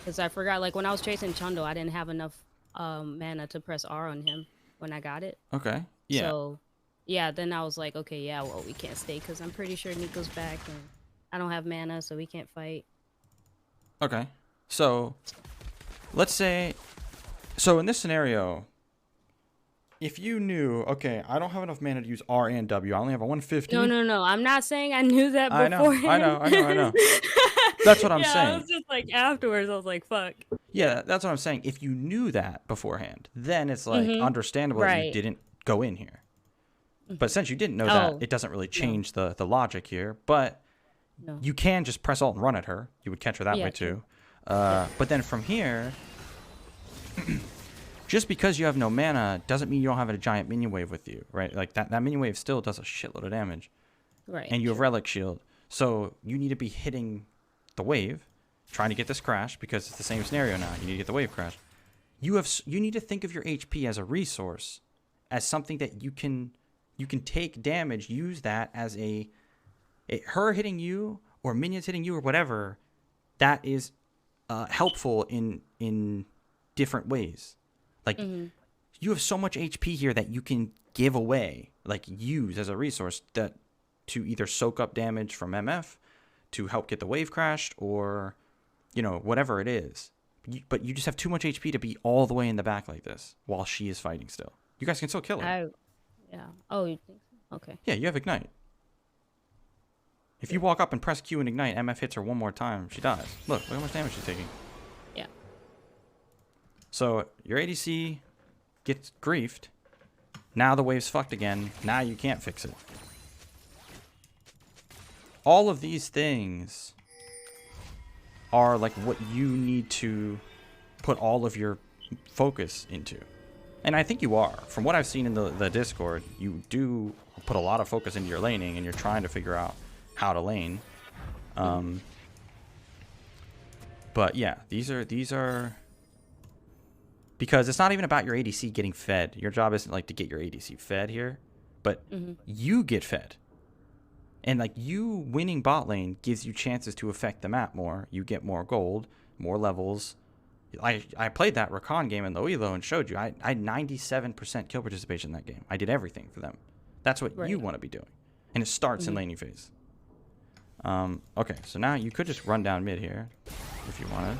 Because I forgot, like, when I was chasing Chundo, I didn't have enough mana to press R on him when I got it. Okay, yeah. So, yeah, then I was like, okay, yeah, well, we can't stay because I'm pretty sure Nico's back and I don't have mana, so we can't fight. Okay, so let's say... So in this scenario, if you knew, okay, I don't have enough mana to use R and W, I only have a 150. No, I'm not saying I knew that beforehand. I know. That's what I'm saying. I was just like, afterwards, I was like, fuck. Yeah, that's what I'm saying. If you knew that beforehand, then it's like understandable that you didn't go in here. But since you didn't know that, it doesn't really change the logic here. But you can just press alt and run at her. You would catch her that way too. But then from here, just because you have no mana doesn't mean you don't have a giant minion wave with you, right? Like that minion wave still does a shitload of damage. Right. And you have relic shield. So you need to be hitting the wave, trying to get this crash, because it's the same scenario now. You need to get the wave crash. You need to think of your HP as a resource, as something that you can take damage, use that as her hitting you or minions hitting you or whatever, that is helpful in different ways. Like, you have so much HP here that you can give away, like use as a resource that to either soak up damage from MF, to help get the wave crashed, or, you know, whatever it is. But you just have too much HP to be all the way in the back like this while she is fighting still. You guys can still kill her. Yeah. Oh, you think so? Okay. Yeah, you have Ignite. If you walk up and press Q and Ignite, MF hits her one more time, she dies. Look how much damage she's taking. Yeah. So your ADC gets griefed. Now the wave's fucked again. Now you can't fix it. All of these things are like what you need to put all of your focus into. And I think you are. From what I've seen in the Discord, you do put a lot of focus into your laning, and you're trying to figure out how to lane. But yeah, these are because it's not even about your ADC getting fed. Your job isn't like to get your ADC fed here, but you get fed. And like you winning bot lane gives you chances to affect the map more. You get more gold, more levels. I played that Rakan game in low elo and showed you. I had 97% kill participation in that game. I did everything for them. That's what you want to be doing. And it starts in laning phase. Okay, so now you could just run down mid here if you wanted.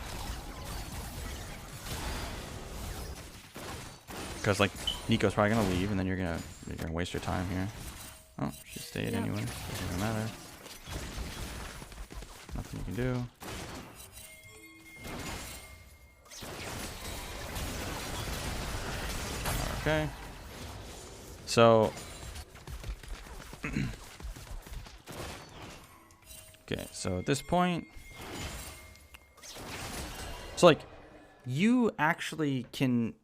Because like Nico's probably gonna leave, and then you're gonna waste your time here. Oh, she stayed anyway. Doesn't matter. Nothing you can do. Okay. So. Okay, so at this point. So like, you actually can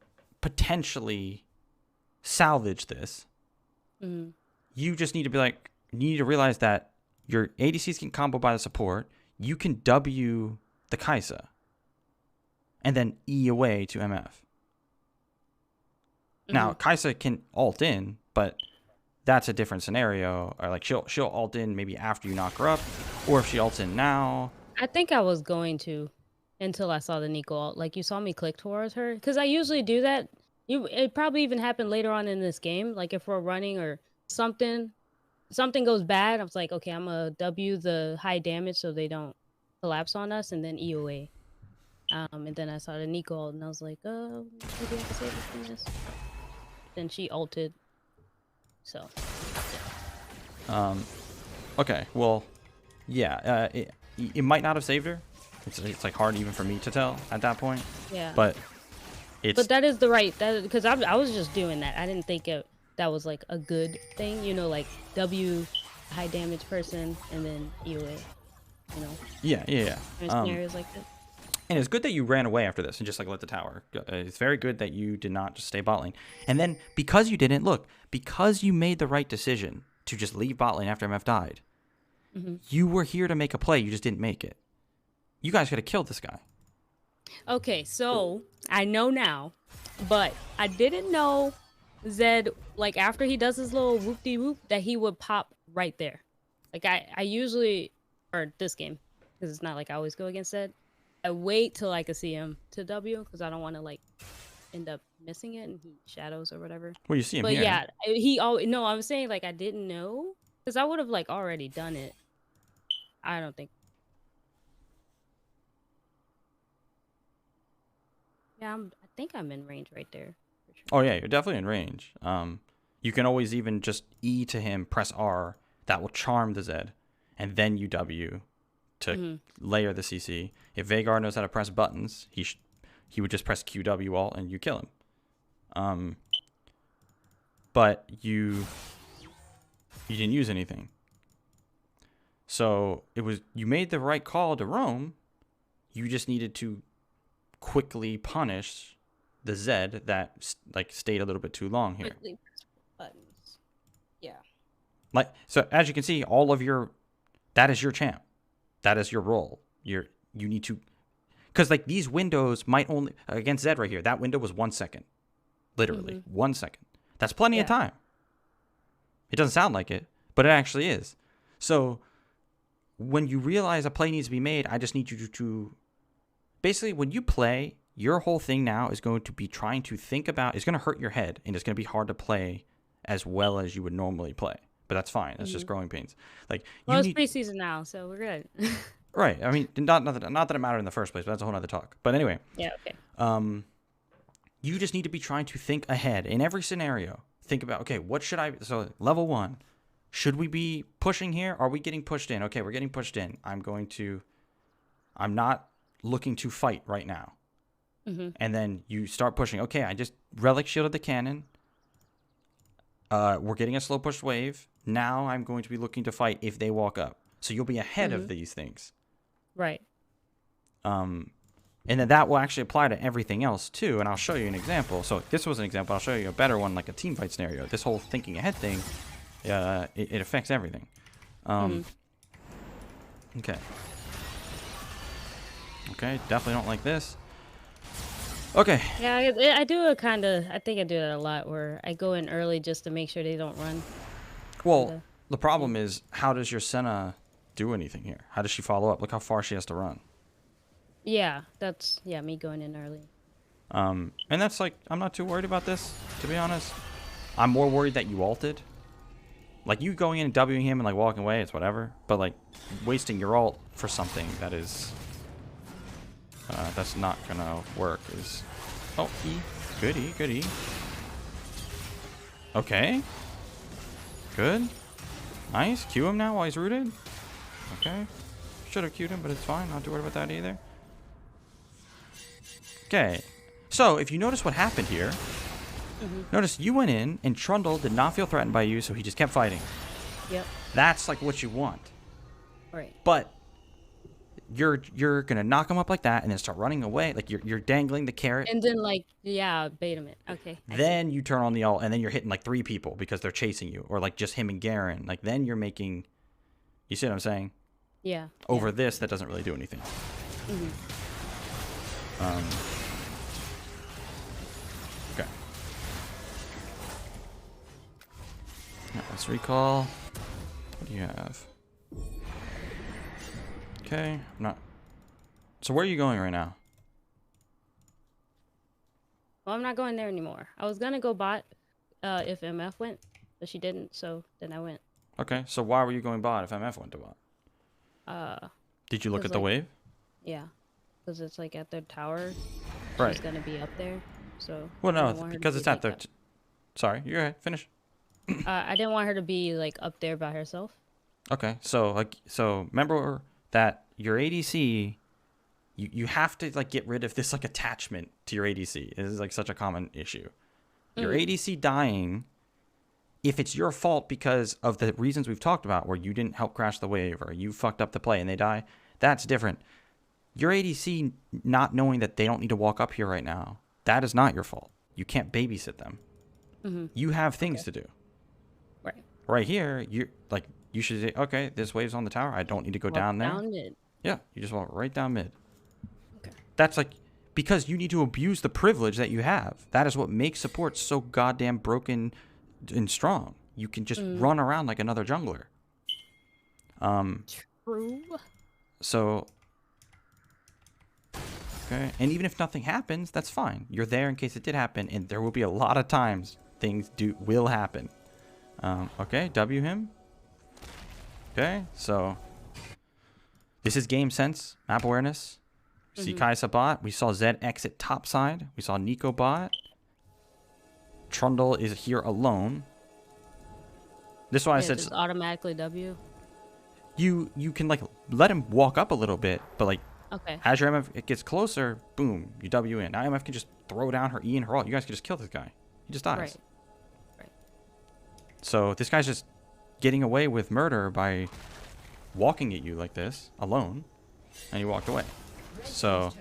potentially salvage this. You just need to be like, you need to realize that your ADCs can combo by the support. You can W the Kai'Sa and then E away to MF. Now Kai'Sa can ult in, but that's a different scenario. Or like she'll ult in maybe after you knock her up, or if she ults in now. I think I was going to until I saw the Nico ult. Like you saw me click towards her, because I usually do that. It probably even happened later on in this game. Like if we're running or something goes bad, I was like, okay, I'm gonna W the high damage so they don't collapse on us, and then EOA. And then I saw the Nico ult, and I was like, maybe I can save it from this. Then she ulted. So. Okay. Well, yeah. It might not have saved her. It's like hard even for me to tell at that point. Yeah. But that is the right, because I was just doing that. I didn't think that was like a good thing, you know, like W high damage person and then EOA, you know. Yeah. Scenarios like that. And it's good that you ran away after this and just like let the tower. It's very good that you did not just stay bot lane. And then because you didn't, because you made the right decision to just leave bot lane after MF died, you were here to make a play. You just didn't make it. You guys could have killed this guy. Okay, so I know now, but I didn't know Zed, like after he does his little whoop-de-whoop, that he would pop right there. Like I usually, or this game, because it's not like I always go against Zed, I wait till I can see him to W, because I don't want to like end up missing it and he shadows or whatever. Well, you see him but here. Yeah, no, I was saying like I didn't know, because I would have like already done it. I don't think. Yeah, I think I'm in range right there. For sure. Oh yeah, you're definitely in range. You can always even just E to him, press R. That will charm the Zed, and then you W to layer the CC. If Veigar knows how to press buttons, he would just press QW alt and you kill him. But you didn't use anything. So you made the right call to roam. You just needed to quickly punish the Zed that like stayed a little bit too long here. Quickly press buttons. Yeah. Like, so as you can see, that is your champ. That is your role. You need to, because like these windows might only, against Zed right here, that window was 1 second. Literally 1 second. That's plenty of time. It doesn't sound like it, but it actually is. So when you realize a play needs to be made, I just need you to basically, when you play, your whole thing now is going to be trying to think about. It's going to hurt your head, and it's going to be hard to play as well as you would normally play. But that's fine. That's just growing pains. Like Well, you it's need preseason now, so we're good. right. I mean, not that it mattered in the first place, but that's a whole other talk. But anyway, Yeah. Okay. you just need to be trying to think ahead in every scenario. Think about, okay, what should I? So level 1, should we be pushing here? Are we getting pushed in? Okay, we're getting pushed in. I'm not looking to fight right now. And then you start pushing. Okay, I just relic shielded the cannon. We're getting a slow push wave. Now I'm going to be looking to fight if they walk up. So you'll be ahead of these things. Right. And then that will actually apply to everything else too. And I'll show you an example. So this was an example. I'll show you a better one, like a team fight scenario. This whole thinking ahead thing, it affects everything. Okay. Okay, definitely don't like this. Okay. Yeah, I do a kind of. I think I do that a lot, where I go in early just to make sure they don't run. Well, the problem is, how does your Senna do anything here? How does she follow up? Look how far she has to run. Yeah, that's me going in early. And that's like, I'm not too worried about this, to be honest. I'm more worried that you ulted. Like, you going in and Wing him and like walking away, it's whatever. But like, wasting your ult for something that is that's not gonna work is... Oh, E. Good E, good E. Okay. Good. Nice. Q him now while he's rooted. Okay. Should have queued him, but it's fine. Not too worried about that either. Okay. So, if you notice what happened here, notice you went in and Trundle did not feel threatened by you, so he just kept fighting. Yep. That's like what you want. Right. But you're gonna knock him up like that and then start running away. Like you're dangling the carrot. And then bait him it. Okay. Then you turn on the ult and then you're hitting like 3 people because they're chasing you, or like just him and Garen. Like then you're making, you see what I'm saying? Yeah. Over this that doesn't really do anything. Okay. Now let's recall. What do you have? Okay, I'm not. So where are you going right now? Well, I'm not going there anymore. I was gonna go bot if MF went, but she didn't, so then I went. Okay, so why were you going bot if MF went to bot? Did you look at the wave? Yeah, because it's like at the tower. Right. She's gonna be up there, so. Well, no, because it's at the. Sorry, you're ahead. Finish. I didn't want her to be like up there by herself. Okay, so remember that your ADC, you have to like get rid of this like attachment to your ADC. This is like such a common issue. Your ADC dying, if it's your fault because of the reasons we've talked about, where you didn't help crash the wave or you fucked up the play and they die, that's different. Your ADC not knowing that they don't need to walk up here right now, that is not your fault. You can't babysit them. You have things to do. Right. Right here, you should say, okay, this wave's on the tower. I don't need to go down there. Down mid. Yeah, you just walk right down mid. Okay. That's like, because you need to abuse the privilege that you have. That is what makes support so goddamn broken and strong. You can just run around like another jungler. True. So, okay, and even if nothing happens, that's fine. You're there in case it did happen, and there will be a lot of times things will happen. Okay, W him. Okay, so this is game sense, map awareness. We see Kaisa bot. We saw Zed exit top side. We saw Nico bot. Trundle is here alone. This is why I said just automatically W. You can like let him walk up a little bit, but like as your MF it gets closer, boom, you W in. Now MF can just throw down her E and her ult. You guys can just kill this guy. He just dies. Right. So this guy's just getting away with murder by walking at you like this alone, and he walked away. So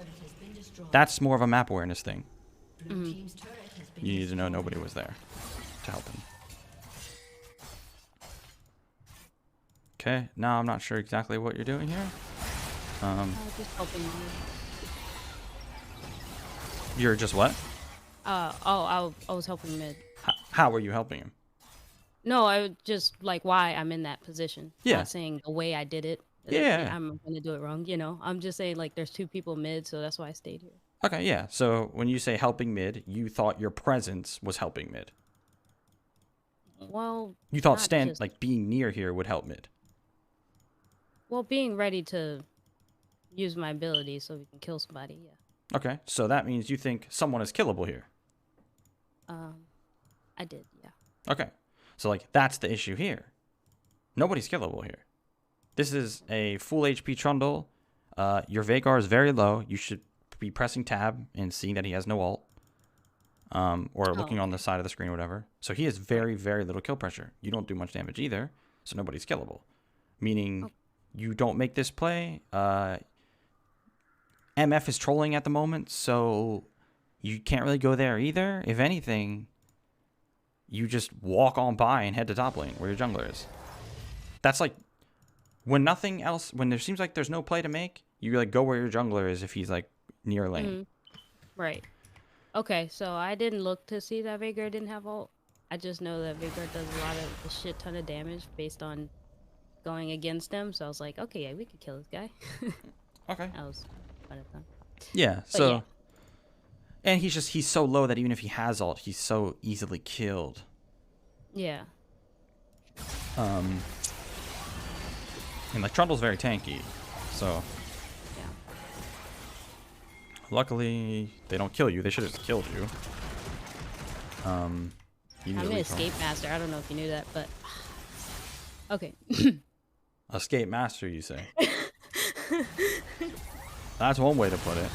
that's more of a map awareness thing. You need to know nobody was there to help him. Okay, now I'm not sure exactly what you're doing here. Just helping you. You're just what? I was helping mid. How were you helping him? No, I would just like why I'm in that position. Yeah. Not saying the way I did it. Yeah. I'm gonna do it wrong. I'm just saying like there's 2 people mid, so that's why I stayed here. Okay, yeah. So when you say helping mid, you thought your presence was helping mid. Well, You thought not just. being near here would help mid. Well, being ready to use my ability so we can kill somebody. Yeah. Okay, so that means you think someone is killable here. Um, I did. Yeah. Okay, so like that's the issue here. Nobody's killable here. This is a full HP Trundle. Your Vhagar is very low. You should be pressing tab and seeing that he has no ult. Or looking on the side of the screen or whatever. So he has very, very little kill pressure. You don't do much damage either, so nobody's killable. Meaning you don't make this play. MF is trolling at the moment, so you can't really go there either. If anything, you just walk on by and head to top lane where your jungler is. That's like when nothing else, when there seems like there's no play to make, you like go where your jungler is if he's like near lane. Right. Okay, so I didn't look to see that Vhagar didn't have ult. I just know that Vhagar does a shit ton of damage based on going against him. So I was like, okay, yeah, we could kill this guy. Okay. That was fun of them. Yeah. So, yeah. And he's so low that even if he has ult, he's so easily killed. Yeah. And like Trundle's very tanky, so. Yeah. Luckily, they don't kill you. They should have just killed you. I'm an escape master. I don't know if you knew that, but okay. Escape master, you say? That's one way to put it.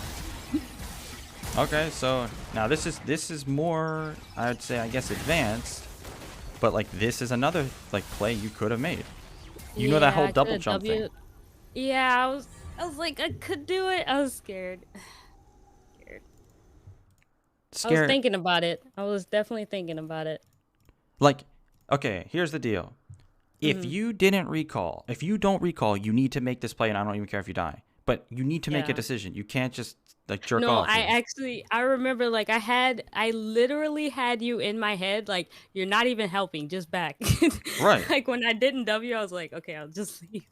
Okay, so now this is more, I would say, I guess, advanced, but like this is another like play you could have made. You know that whole double jump thing. Yeah, I was like, I could do it. I was scared. I was thinking about it. I was definitely thinking about it. Like, okay, here's the deal. If you don't recall, you need to make this play, and I don't even care if you die. But you need to make a decision. You can't just like jerk off. No, I remember like I literally had you in my head, like you're not even helping, just back. Right. Like when I didn't W, I was like, okay, I'll just leave.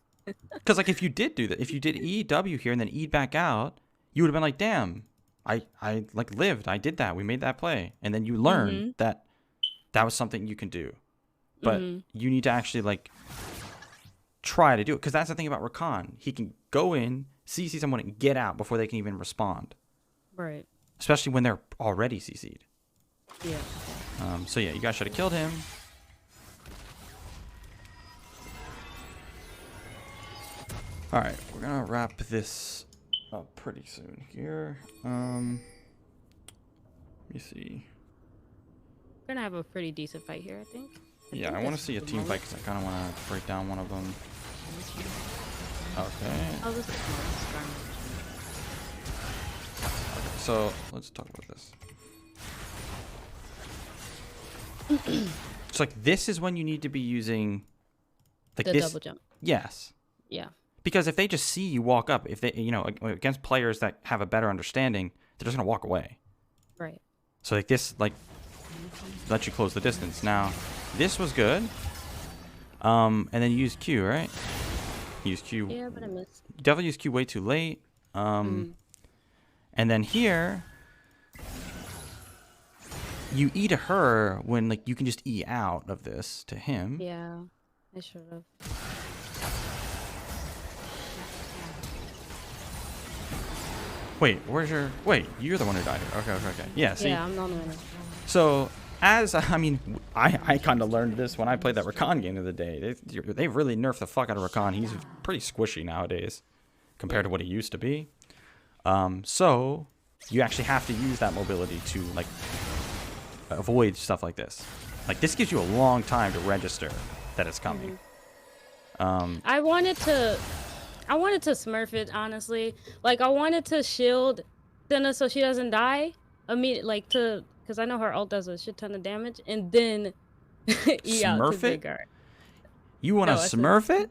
Because like if you did do that, if you did EW here and then E back out, you would have been like, damn, I like lived. I did that. We made that play, and then you learn that was something you can do. But you need to actually like try to do it, because that's the thing about Rakan. He can go in, CC someone, and get out before they can even respond. Right. Especially when they're already CC'd. Yeah. So yeah, you guys should have killed him. All right, we're gonna wrap this up pretty soon here. Let me see. We're gonna have a pretty decent fight here, I think. Yeah, I want to see a team fight because I kind of want to break down one of them. Okay. Oh, this is Okay, so let's talk about this. It's like this is when you need to be using like the this double jump. Yes. Yeah. Because if they just see you walk up, if they, against players that have a better understanding, they're just gonna walk away. Right. So like this, like, lets you close the distance. Now, this was good. And then you use Q, right? You use Q. Yeah, but I missed. You definitely use Q way too late. And then here, you E to her when like you can just E out of this to him. Yeah, I should have. Wait, you're the one who died here. Okay. Yeah, see? Yeah, I'm the only one. So, I kind of learned this when I played that Rakan game the other day. They've really nerfed the fuck out of Rakan. He's pretty squishy nowadays compared to what he used to be. So, you actually have to use that mobility to, like, avoid stuff like this. Like, this gives you a long time to register that it's coming. I wanted to smurf it, honestly. Like, I wanted to shield Senna so she doesn't die immediately, like, because I know her ult does a shit ton of damage, and then E out to Vhagar. You want to smurf it?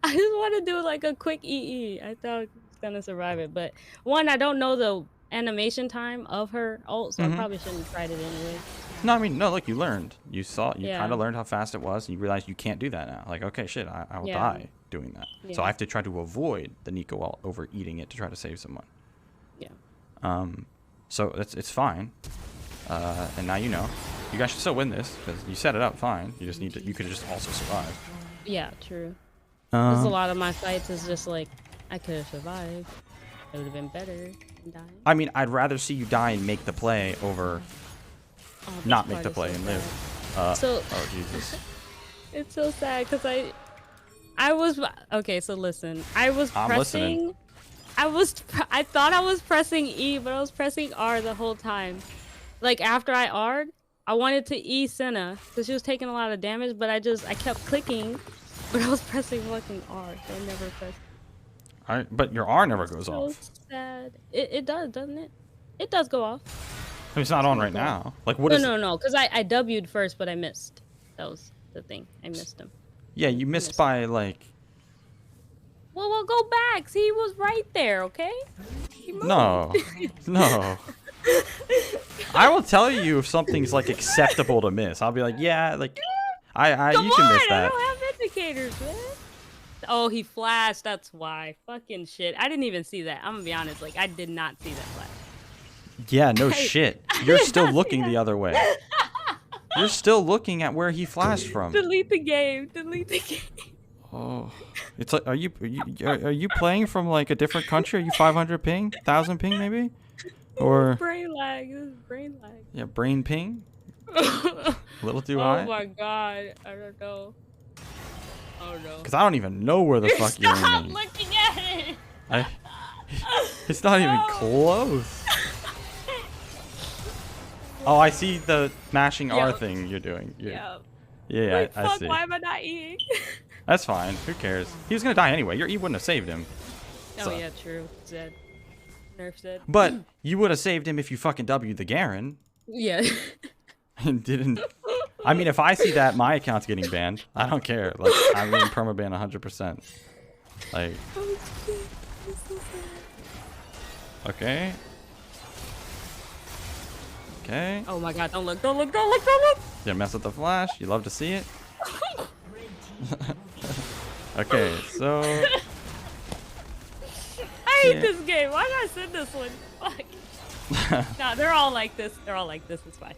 I just want to do, like, a quick EE. I thought I was going to survive it, but one, I don't know the animation time of her ult, so I probably shouldn't have tried it anyway. No, I mean, no, look, you learned. You kind of learned how fast it was, and you realized you can't do that now. Like, okay, shit, I will die doing that. Yeah. So I have to try to avoid the Nico ult over eating it to try to save someone. Yeah. So it's fine. And now you know. You guys should still win this because you set it up fine. You just need to. You could just also survive. Yeah, true. There's a lot of my fights is just like I could have survived. It would have been better than dying. I mean, I'd rather see you die and make the play over not make the play and live. Oh Jesus. It's so sad because I was okay. So listen, I was pressing. Listening. I thought I was pressing E, but I was pressing R the whole time. Like after I R'd, I wanted to E Senna because she was taking a lot of damage, but I kept clicking, but I was pressing fucking R, so I never pressed. But your R never goes off. So sad. It does, doesn't it? It does go off. I mean, it's not on right now. Like what is? No, because I W'd first, but I missed. That was the thing. I missed him. Yeah, you missed by like. Well, we'll go back. See, he was right there. Okay. No. I will tell you if something's like acceptable to miss. I'll be like, yeah, like, you can miss that. I don't have indicators, man. Oh, he flashed. That's why. Fucking shit. I didn't even see that. I'm gonna be honest. Like, I did not see that flash. Yeah, no shit. You're still looking the other way. You're still looking at where he flashed from. Delete the game. Delete the game. Oh, it's like, are you playing from like a different country? Are you 500 ping, 1000 ping maybe, or brain lag? This is brain lag. Yeah, brain ping. A little too high. Oh my god, I don't know. Oh no. Because I don't even know where the fuck you're aiming. Stop looking at it. It's not even close. Oh, I see the mashing R thing you're doing. Yeah, Wait, I see. Why am I not eating? That's fine. Who cares? He was gonna die anyway. Your E wouldn't have saved him. Oh yeah, true. Zed. Nerf Zed. But you would have saved him if you fucking W'd the Garen. Yeah. And didn't. I mean, if I see that, my account's getting banned. I don't care. Like, I'm getting permaban 100%. Like. Okay. Okay. Oh my god! Don't look! Don't look! Don't look! Don't look! You mess with the flash. You love to see it. Okay, so I hate this game. Why did I send this one? Fuck. Nah, they're all like this. They're all like this. It's fine.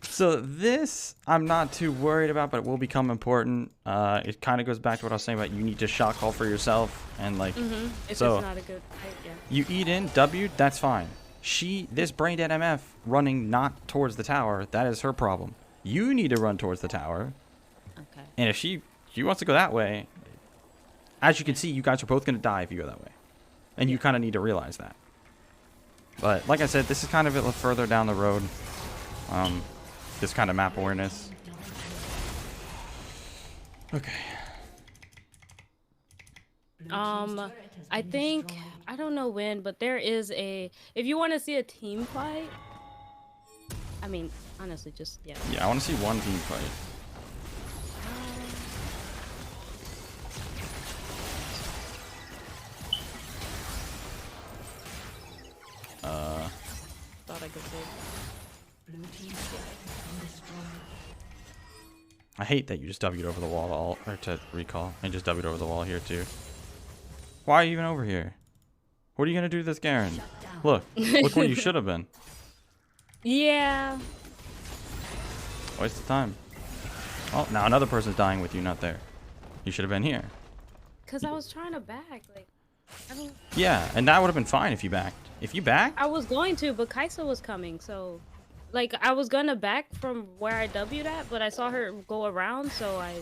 So this I'm not too worried about, but it will become important. It kind of goes back to what I was saying about you need to shot call for yourself and like. If so it's not a good fight, yeah. You eat in W, that's fine. This brain dead MF running not towards the tower, that is her problem. You need to run towards the tower. Okay. And if she wants to go that way, as you can see, you guys are both going to die if you go that way. And you kind of need to realize that. But like I said, this is kind of a little further down the road. This kind of map awareness. Okay. I think, I don't know when, but there is if you want to see a team fight, I mean, honestly, just, yeah. Yeah, I want to see one team fight. Thought I could say. I hate that you just W'd over the wall to recall and just W'd over the wall here too. Why are you even over here? What are you gonna do to this Garen? Look where you should have been. Yeah. Waste of time. Oh, now another person's dying with you, not there. You should have been here. Cause I was trying to back, like, I don't. Yeah, and that would have been fine if you backed. If you backed, I was going to, but Kaisa was coming, so, like, I was gonna back from where I W'd at, but I saw her go around, so I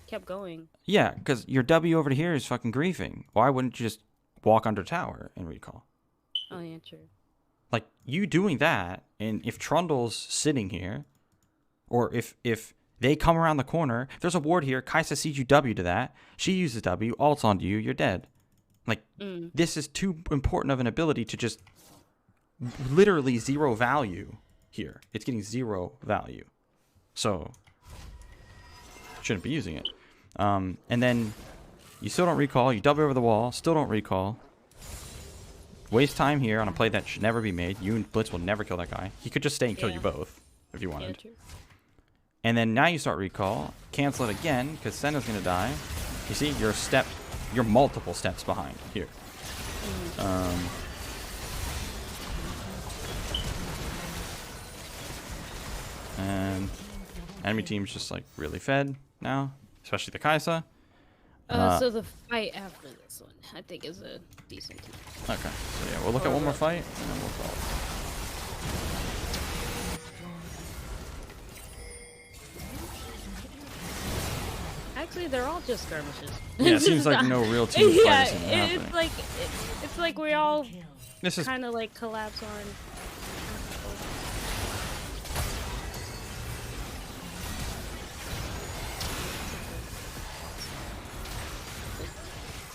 kept going. Yeah, because your W over to here is fucking griefing. Why wouldn't you just walk under tower and recall? Oh yeah, true. Like, you doing that, and if Trundle's sitting here, or if they come around the corner, if there's a ward here, Kaisa sees you W to that, she uses W, ults onto you, you're dead. Like, this is too important of an ability to just literally zero value here. It's getting zero value. So, shouldn't be using it. And then you still don't recall, you W over the wall, still don't recall. Waste time here on a play that should never be made. You and Blitz will never kill that guy. He could just stay and kill you both if you wanted. Yeah, true. And then now you start recall, cancel it again because Senna's gonna die. You see, you're multiple steps behind here. And enemy team's just like really fed now, especially the Kaisa. So the fight after this one, I think, is a decent team. Okay, so yeah, we'll look at one more fight, and then we'll call it. Actually, they're all just skirmishes. Yeah, it seems like no real team fight Yeah, is happening. it's like we all This is kind of like collapse on.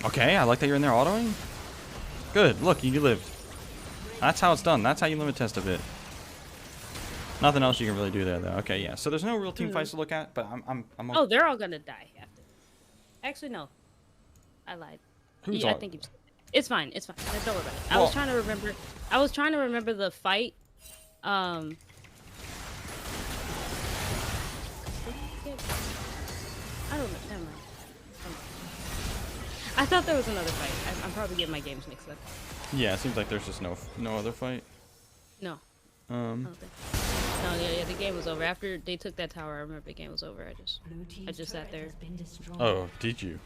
okay. I like that you're in there autoing. Good. Look, you lived. That's how it's done. That's how you limit test a bit. Nothing else you can really do there, though. Okay, yeah. So there's no real team fights to look at, but I'm Oh, they're all gonna die after. Actually, no. I lied. Who's I all... think it's fine. It's fine. Don't worry about it. Well, I was trying to remember the fight. I don't know. Never mind. I thought there was another fight. I'm probably getting my games mixed up. Yeah, it seems like there's just no other fight. No. No, yeah, the game was over. After they took that tower, I remember the game was over. I just sat there. Oh, did you?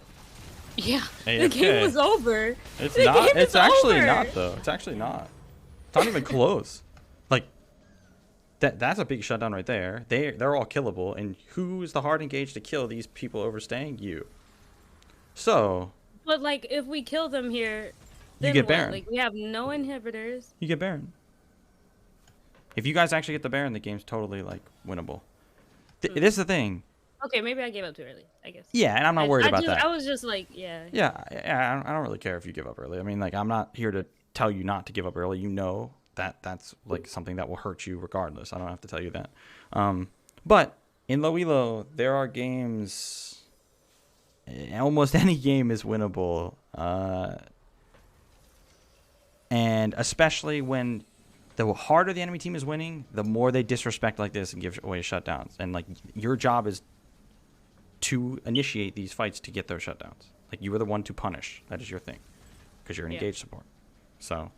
Yeah, AFK. the game was over. It's the not. Game It's is actually over. not, though. It's actually not. It's not even close. Like that's a big shutdown right there. They're all killable, and who's the hard engaged to kill these people overstaying? You. So. But like, if we kill them here, then You get what? Baron. Like, we have no inhibitors. You get Baron. If you guys actually get the Baron, the game's totally like winnable. This is the thing. Okay, maybe I gave up too early, I guess. Yeah, and I'm not worried about that. I was just like, yeah. Yeah, I don't really care if you give up early. I mean, like, I'm not here to tell you not to give up early. You know that's like something that will hurt you regardless. I don't have to tell you that. But in low elo, there are games. Almost any game is winnable, and especially when the harder the enemy team is winning, the more they disrespect like this and give away shutdowns. And like your job is to initiate these fights to get those shutdowns. Like you are the one to punish. That is your thing, because you're an engaged support. So,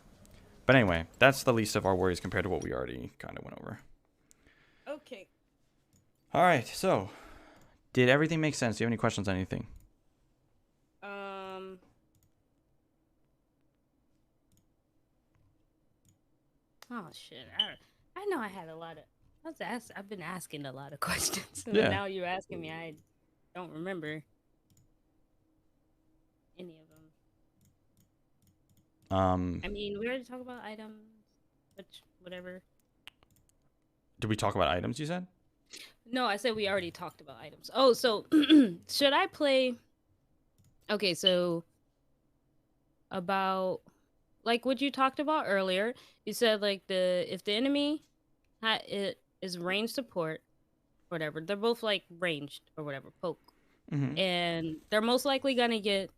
but anyway, that's the least of our worries compared to what we already kind of went over. Okay. All right. So, did everything make sense? Do you have any questions on anything? Oh shit! I know I had a lot of. I've been asking a lot of questions. And Yeah. now you're asking me. I don't remember any of them. I mean, we already talked about items, whatever. Did we talk about items? You said. No, I said we already talked about items. Oh, so should I play? Okay, so about like what you talked about earlier. You said like if the enemy it is range support, whatever. They're both like ranged or whatever, poke, and they're most likely gonna get,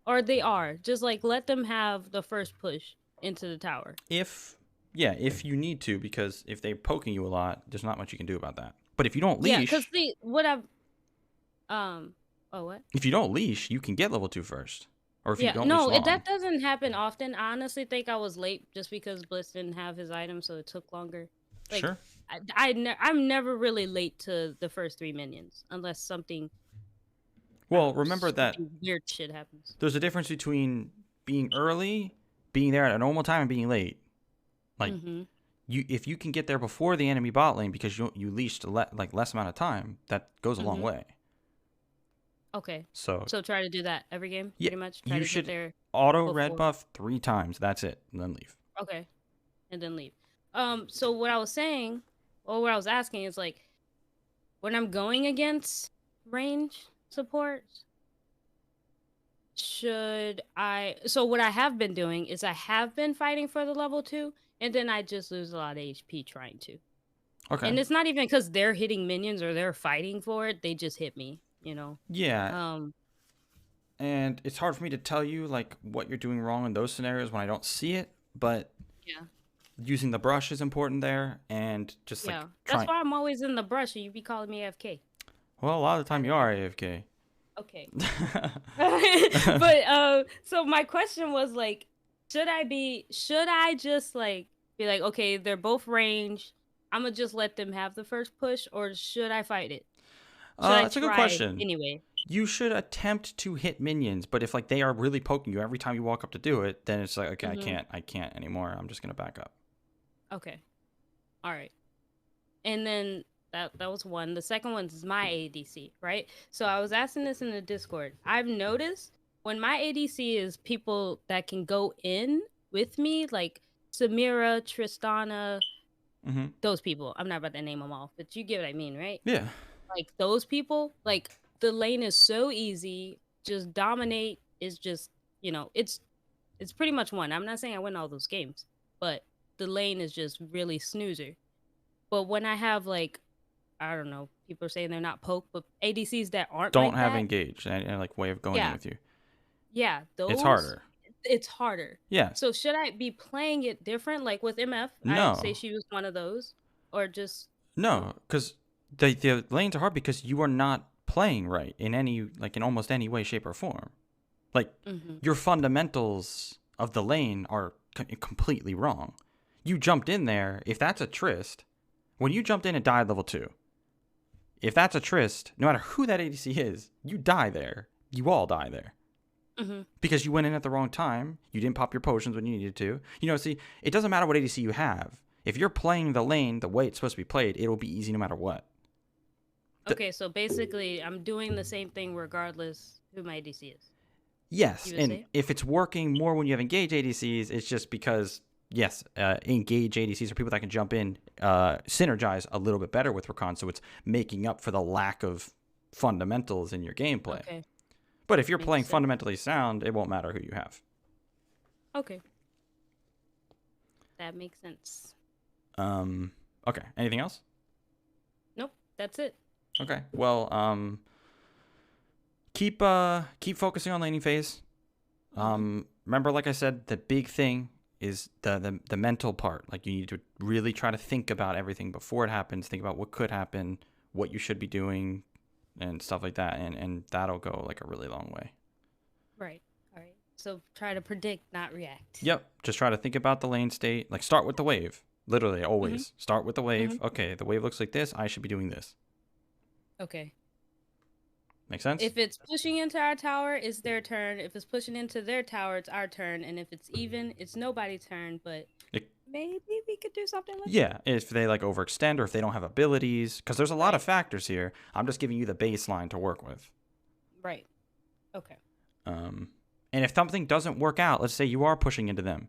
or they are just like let them have the first push into the tower. If you need to, because if they're poking you a lot, there's not much you can do about that. But if you don't leash, Yeah, because what? If you don't leash, you can get level 2 first. Or if you don't no, leash long. that doesn't happen often. I honestly think I was late just because Bliss didn't have his item, so it took longer. Like, Sure. I'm never really late to the first 3 minions unless something. Well, remember that weird shit happens. there's a difference between being early, being there at a normal time, and being late. Like if you can get there before the enemy bot lane because you leashed less amount of time, that goes a long way. Okay. So try to do that every game, yeah, pretty much. Try you to should get there auto before. red buff 3 times. That's it, and then leave. Okay, and then leave. So what I was saying, or what I was asking is like, when I'm going against range support, should I? So what I have been doing is I have been fighting for the level 2, and then I just lose a lot of HP trying to. Okay. And it's not even because they're hitting minions or they're fighting for it; they just hit me. You know. Yeah. And it's hard for me to tell you like what you're doing wrong in those scenarios when I don't see it, but yeah, using the brush is important there, and just like that's why I'm always in the brush, and you be calling me AFK. Well, a lot of the time you are AFK. Okay. But so my question was like, should I just like be like, okay, they're both ranged. I'm gonna just let them have the first push, or should I fight it? Should I That's a good try question. anyway? You should attempt to hit minions, but if like they are really poking you every time you walk up to do it, then it's like, okay, I can't anymore. I'm just gonna back up. Okay. All right. And then that was one. The second one is my ADC, right? So I was asking this in the Discord. I've noticed when my ADC is people that can go in with me, like Samira, Tristana, those people. I'm not about to name them all, but you get what I mean, right? Yeah. Like those people, like the lane is so easy. Just dominate is just, it's pretty much one. I'm not saying I win all those games, but the lane is just really snoozer. But when I have like, I don't know, people are saying they're not poke, but ADCs that aren't Don't like have that, engaged and like way of going in with you. yeah, those It's harder. It's harder. Yeah. So should I be playing it different? Like with MF, No. I'd say she was one of those, or just no, because the lanes are hard because you are not playing right in almost any way, shape, or form. Like your fundamentals of the lane are completely wrong. You jumped in there. If that's a Trist, when you jumped in and died level 2, if that's a Trist, no matter who that ADC is, you die there. You all die there. Because you went in at the wrong time. You didn't pop your potions when you needed to. See, it doesn't matter what ADC you have. If you're playing the lane the way it's supposed to be played, it'll be easy no matter what. Okay, so basically, I'm doing the same thing regardless who my ADC is. Yes, and if it's working more when you have engaged ADCs, it's just because, yes, engaged ADCs are people that can jump in, synergize a little bit better with Rakan, so it's making up for the lack of fundamentals in your gameplay. Okay. But if you're playing fundamentally sound, it won't matter who you have. Okay. That makes sense. Okay. Anything else? Nope, that's it. Okay. Well, keep focusing on laning phase. Remember, like I said, the big thing is the mental part. Like, you need to really try to think about everything before it happens. Think about what could happen, what you should be doing, and stuff like that. And that'll go like a really long way. Right. All right. So try to predict, not react. Yep. Just try to think about the lane state. Like, start with the wave. Literally, always. Start with the wave. Okay, the wave looks like this. I should be doing this. Okay. Make sense? If it's pushing into our tower, it's their turn. If it's pushing into their tower, it's our turn. And if it's even, it's nobody's turn. But maybe we could do something like that. Yeah, if they like overextend or if they don't have abilities. Because there's a lot of factors here. I'm just giving you the baseline to work with. Right. Okay. And if something doesn't work out, let's say you are pushing into them.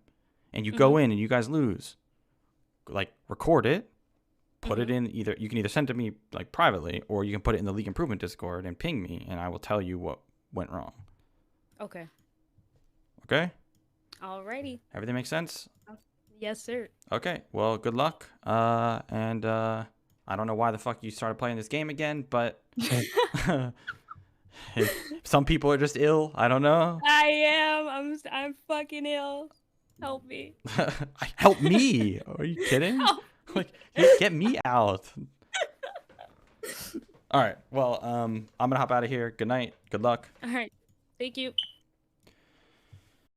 And you go in and you guys lose. Like, record it. Put it in you can either send it to me like privately, or you can put it in the League Improvement Discord and ping me, and I will tell you what went wrong. Okay. Okay? Alrighty. Everything makes sense? Yes, sir. Okay. Well, good luck. And I don't know why the fuck you started playing this game again, but some people are just ill. I don't know. I am. I'm fucking ill. Help me. Help me? Are you kidding? Like, get me out. All right. Well, I'm gonna hop out of here. Good night. Good luck. All right. Thank you.